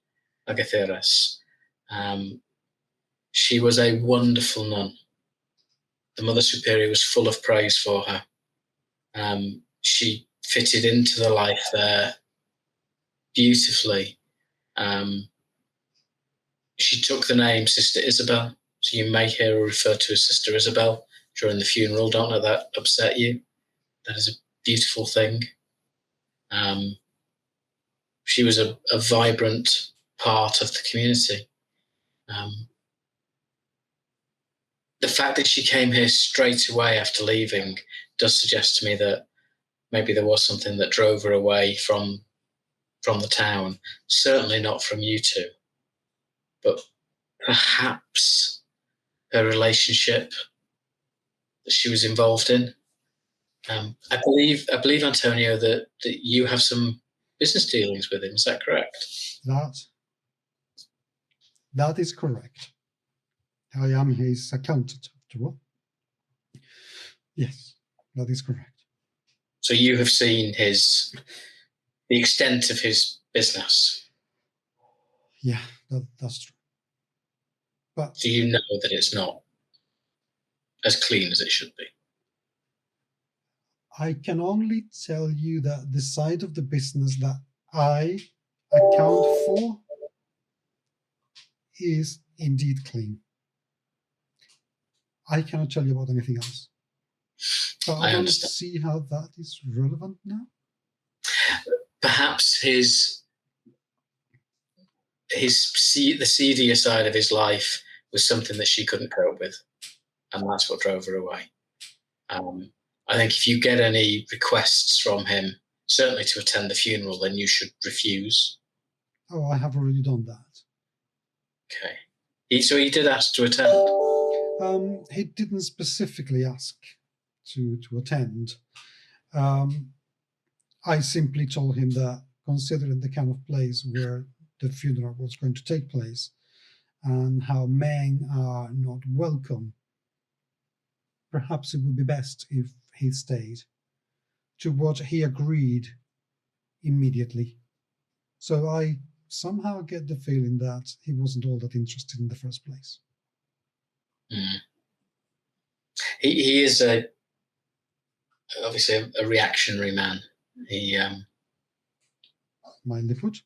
Agatheres. She was a wonderful nun. The Mother Superior was full of praise for her. She fitted into the life there beautifully. She took the name Sister Isabel, so you may hear her referred to as Sister Isabel during the funeral. Don't let that upset you. That is a beautiful thing. She was a vibrant part of the community. The fact that she came here straight away after leaving does suggest to me that maybe there was something that drove her away from the town. Certainly not from you two, but perhaps her relationship that she was involved in. I believe, Antonio, that you have some business dealings with him. Is that correct? That is correct. I am his accountant, after all. Yes, that is correct. So you have seen the extent of his business. Yeah, that's true. But Do you know that it's not as clean as it should be? I can only tell you that the side of the business that I account for is indeed clean. I cannot tell you about anything else. But I don't understand. see how that is relevant now. Perhaps the seedier side of his life was something that she couldn't cope with, and that's what drove her away. I think if you get any requests from him, certainly to attend the funeral, then you should refuse. Oh, I have already done that. Okay. So he did ask to attend? He didn't specifically ask to attend. I simply told him that, considering the kind of place where the funeral was going to take place and how men are not welcome, perhaps it would be best if he stayed, to what he agreed immediately. So I somehow get the feeling that he wasn't all that interested in the first place. Mm. He is obviously a reactionary man. Mind the foot?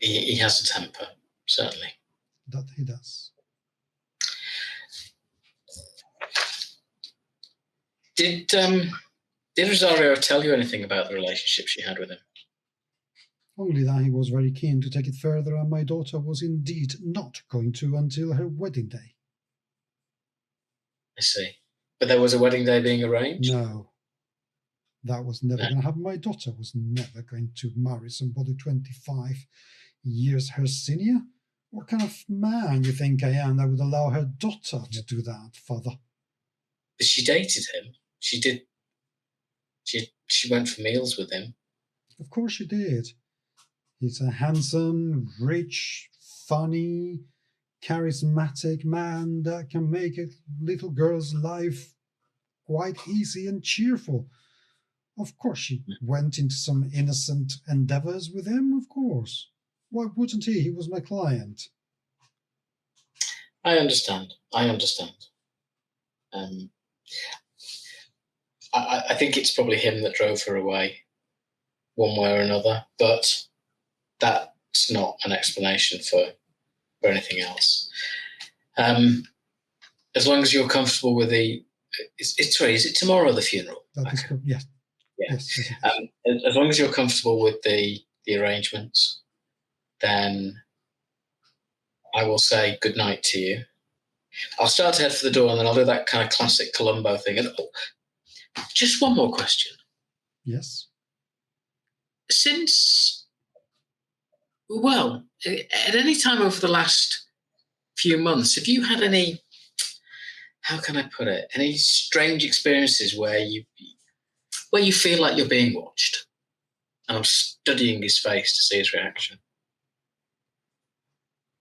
He has a temper, certainly. That he does. Did Rosario tell you anything about the relationship she had with him? Only that he was very keen to take it further, and my daughter was indeed not going to until her wedding day. I see. But there was a wedding day being arranged? No. That was never going to happen. My daughter was never going to marry somebody 25 years her senior. What kind of man you think I am that would allow her daughter to do that, father? But she dated him. She did. She went for meals with him. Of course she did. He's a handsome, rich, funny, charismatic man that can make a little girl's life quite easy and cheerful. Of course she went into some innocent endeavors with him, of course. Why wouldn't he? He was my client. I understand. I think it's probably him that drove her away, one way or another. But that It's not an explanation for anything else. As long as you're comfortable with the... Is it tomorrow, the funeral? That is correct. Yes. Yeah. Yes. Yes. As long as you're comfortable with the arrangements, then I will say good night to you. I'll start to head for the door, and then I'll do that kind of classic Columbo thing. And just one more question. Yes. Since, well, at any time over the last few months, have you had any, how can I put it, any strange experiences where you feel like you're being watched? And I'm studying his face to see his reaction.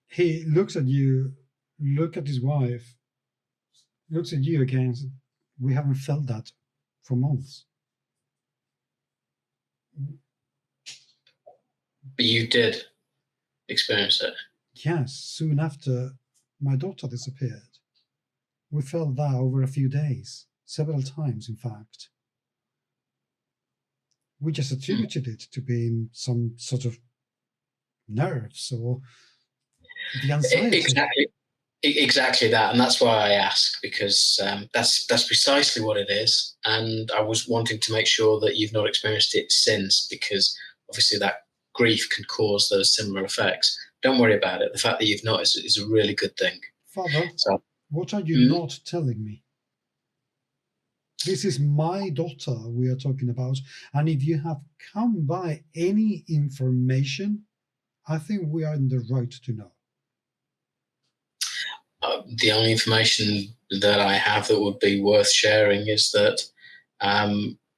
He looks at you, look at his wife, looks at you again. We haven't felt that for months. But you did experience it? Yes, soon after my daughter disappeared. We felt that over a few days, several times, in fact. We just attributed it to being some sort of nerves or the anxiety. Exactly that, and that's why I ask, because that's precisely what it is. And I was wanting to make sure that you've not experienced it since, because obviously that grief can cause those similar effects. Don't worry about it. The fact that you've not is a really good thing. Father, so, what are you not telling me? This is my daughter we are talking about, and if you have come by any information, I think we are in the right to know. The only information that I have that would be worth sharing is that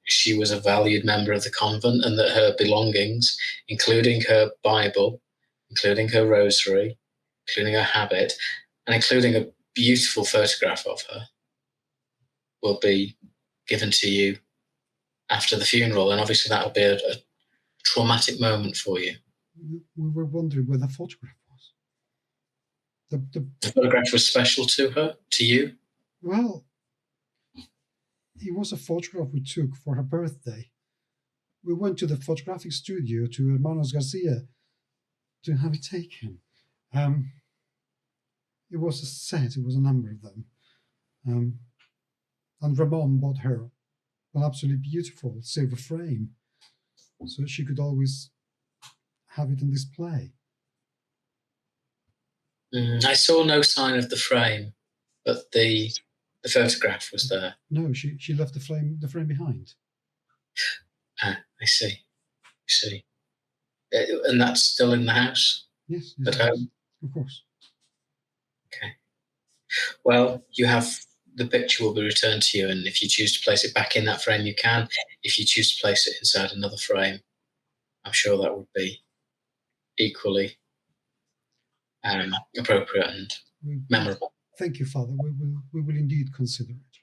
she was a valued member of the convent, and that her belongings, including her Bible, including her rosary, including her habit, and including a beautiful photograph of her, will be given to you after the funeral. And obviously that will be a traumatic moment for you. We were wondering where the photograph was. The photograph was special to her, to you? Well, it was a photograph we took for her birthday. We went to the photographic studio to Hermanos Garcia to have it taken. It was a set, it was a number of them. And Ramon bought her an absolutely beautiful silver frame, so she could always have it on display. I saw no sign of the frame, but the photograph was there. No, she left the frame behind. I see. And that's still in the house? Yes. At home? Of course. Okay. Well, the picture will be returned to you, and if you choose to place it back in that frame, you can. If you choose to place it inside another frame, I'm sure that would be equally appropriate and memorable. Thank you, Father. We will indeed consider it.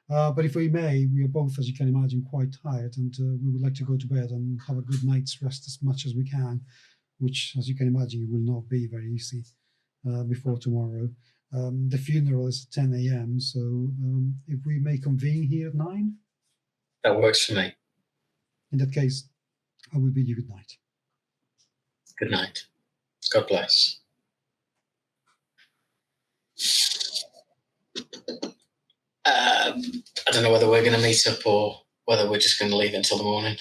But if we may, we are both, as you can imagine, quite tired, and we would like to go to bed and have a good night's rest as much as we can, which, as you can imagine, will not be very easy before tomorrow. The funeral is at 10 a.m., so if we may convene here at 9? That works for me. In that case, I will bid you good night. Good night. God bless. I don't know whether we're going to meet up or whether we're just going to leave it until the morning.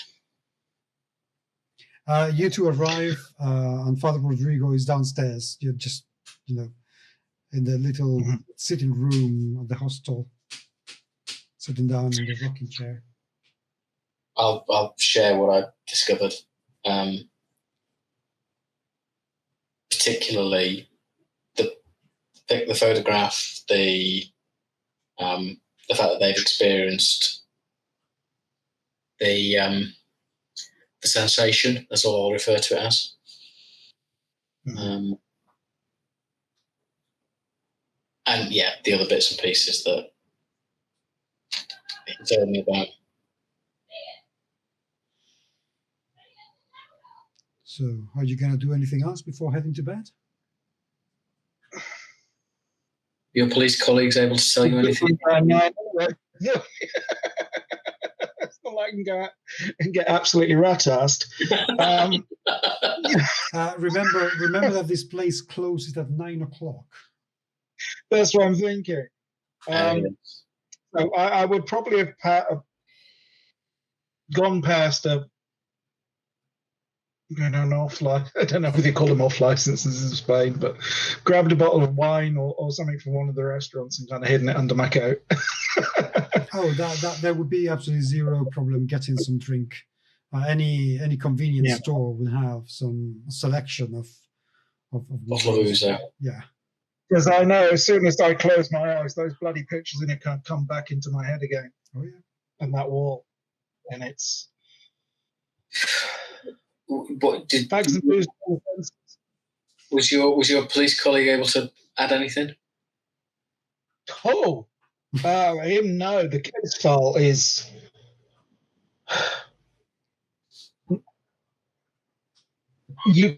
You two arrive, and Father Rodrigo is downstairs. You're just, in the little sitting room of the hostel, sitting down in the rocking chair. I'll share what I discovered, particularly the photograph, the fact that they've experienced the sensation. That's all I'll refer to it as. And yeah, the other bits and pieces that he told me about. So, are you going to do anything else before heading to bed? Your police colleagues able to tell you anything? No. It's not before I can go out and get absolutely rat-assed. Remember that this place closes at 9 o'clock. That's what I'm thinking. So I would probably have gone past an off license. I don't know if they call them off licenses in Spain, but grabbed a bottle of wine or something from one of the restaurants and kind of hidden it under my coat. Oh, that there would be absolutely zero problem getting some drink. Any convenience store will have some selection of booze. Yeah. Because I know as soon as I close my eyes, those bloody pictures in it can come back into my head again. Oh yeah. And that wall, and it's. What did bags and booze? Was your police colleague able to add anything? Oh, him no. The case file is. You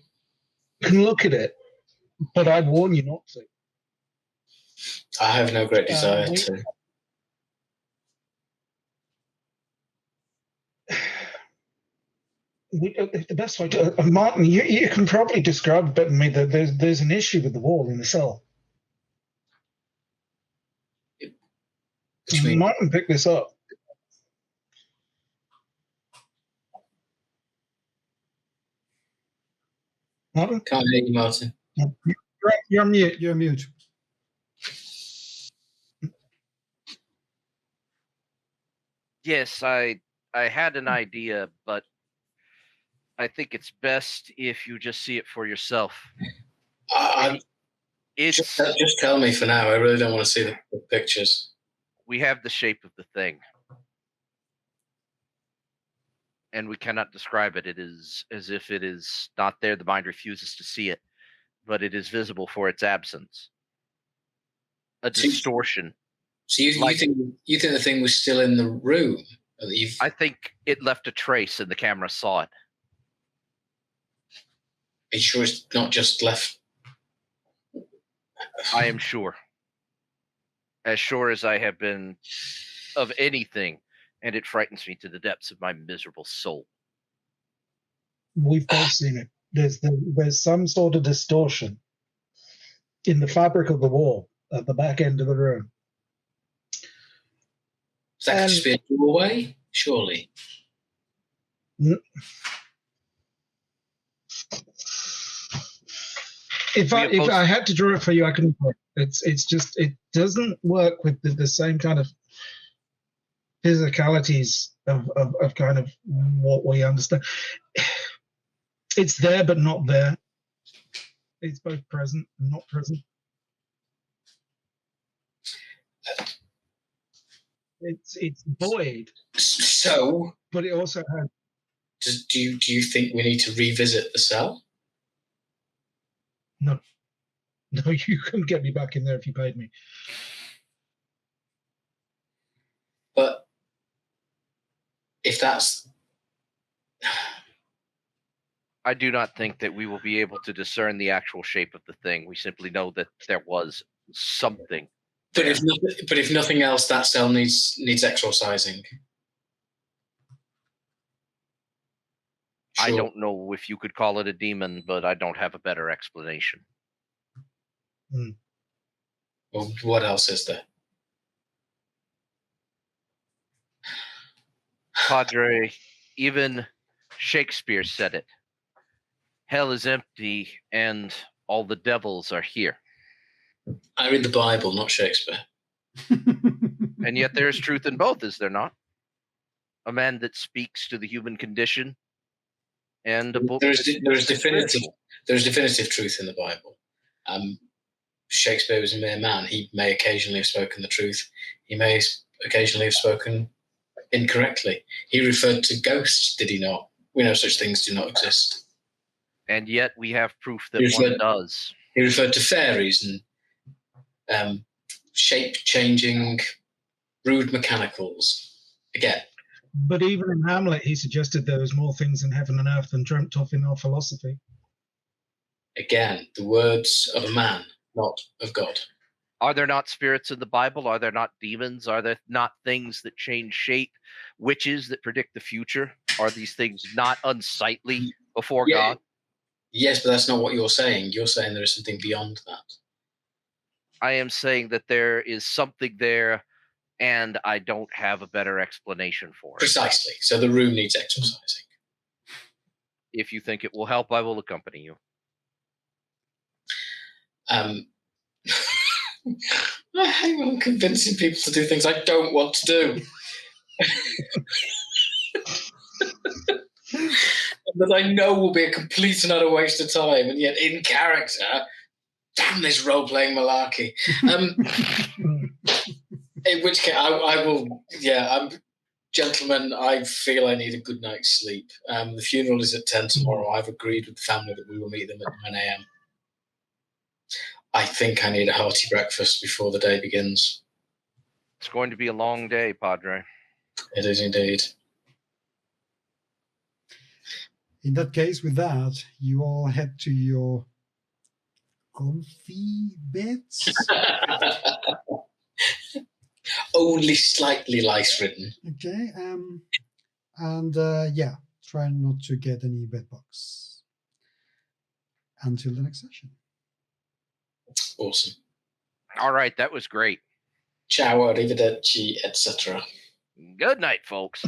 can look at it, but I'd warn you not to. I have no great desire to. The best way to Martin, you can probably describe better than me that there's an issue with the wall in the cell. Martin picked this up. Martin? Can't hear you, Martin. You're on mute. You're mute. Yes, I had an idea, but I think it's best if you just see it for yourself. Just tell me for now. I really don't want to see the pictures. We have the shape of the thing, and we cannot describe it. It is as if it is not there. The mind refuses to see it, but it is visible for its absence. A distortion. So you think the thing was still in the room? I think it left a trace, and the camera saw it. Are you sure it's not just left? I am sure. As sure as I have been of anything, and it frightens me to the depths of my miserable soul. We've both seen it. There's some sort of distortion in the fabric of the wall at the back end of the room. That could just be a doorway, surely. If I had to draw it for you, I couldn't. It's just it doesn't work with the same kind of physicalities of kind of what we understand. It's there but not there. It's both present and not present. It's void. So, but it also has. Do you think we need to revisit the cell? No, you couldn't get me back in there if you paid me. But if that's... I do not think that we will be able to discern the actual shape of the thing. We simply know that there was something. But if nothing else, that cell needs exorcising. Sure. I don't know if you could call it a demon, but I don't have a better explanation. Well, what else is there? Padre, even Shakespeare said it. Hell is empty and all the devils are here. I read the Bible, not Shakespeare. And yet there is truth in both, is there not? A man that speaks to the human condition and a book. There's definitive truth in the Bible. Shakespeare was a mere man. He may occasionally have spoken the truth. He may occasionally have spoken incorrectly. He referred to ghosts, did he not? We know such things do not exist. And yet we have proof that one does. He referred to fairies and shape-changing, rude mechanicals. Again. But even in Hamlet, he suggested there was more things in heaven and earth than dreamt of in our philosophy. Again, the words of a man, not of God. Are there not spirits in the Bible? Are there not demons? Are there not things that change shape? Witches that predict the future? Are these things not unsightly before God? Yes, but that's not what you're saying. You're saying there is something beyond that. I am saying that there is something there, and I don't have a better explanation for it. Precisely. So the room needs exercising. If you think it will help, I will accompany you. I hate when I'm convincing people to do things I don't want to do. That I know will be a complete and utter waste of time, and yet in character, damn this role-playing malarkey. In which case, I will, gentlemen, I feel I need a good night's sleep. The funeral is at 10 tomorrow. I've agreed with the family that we will meet them at 9 a.m. I think I need a hearty breakfast before the day begins. It's going to be a long day, Padre. It is indeed. In that case, with that, you all head to your comfy beds. Only slightly lice-ridden. Okay. Try not to get any bedbugs until the next session. Awesome. All right, that was great. Ciao, arrivederci, etc. Good night, folks.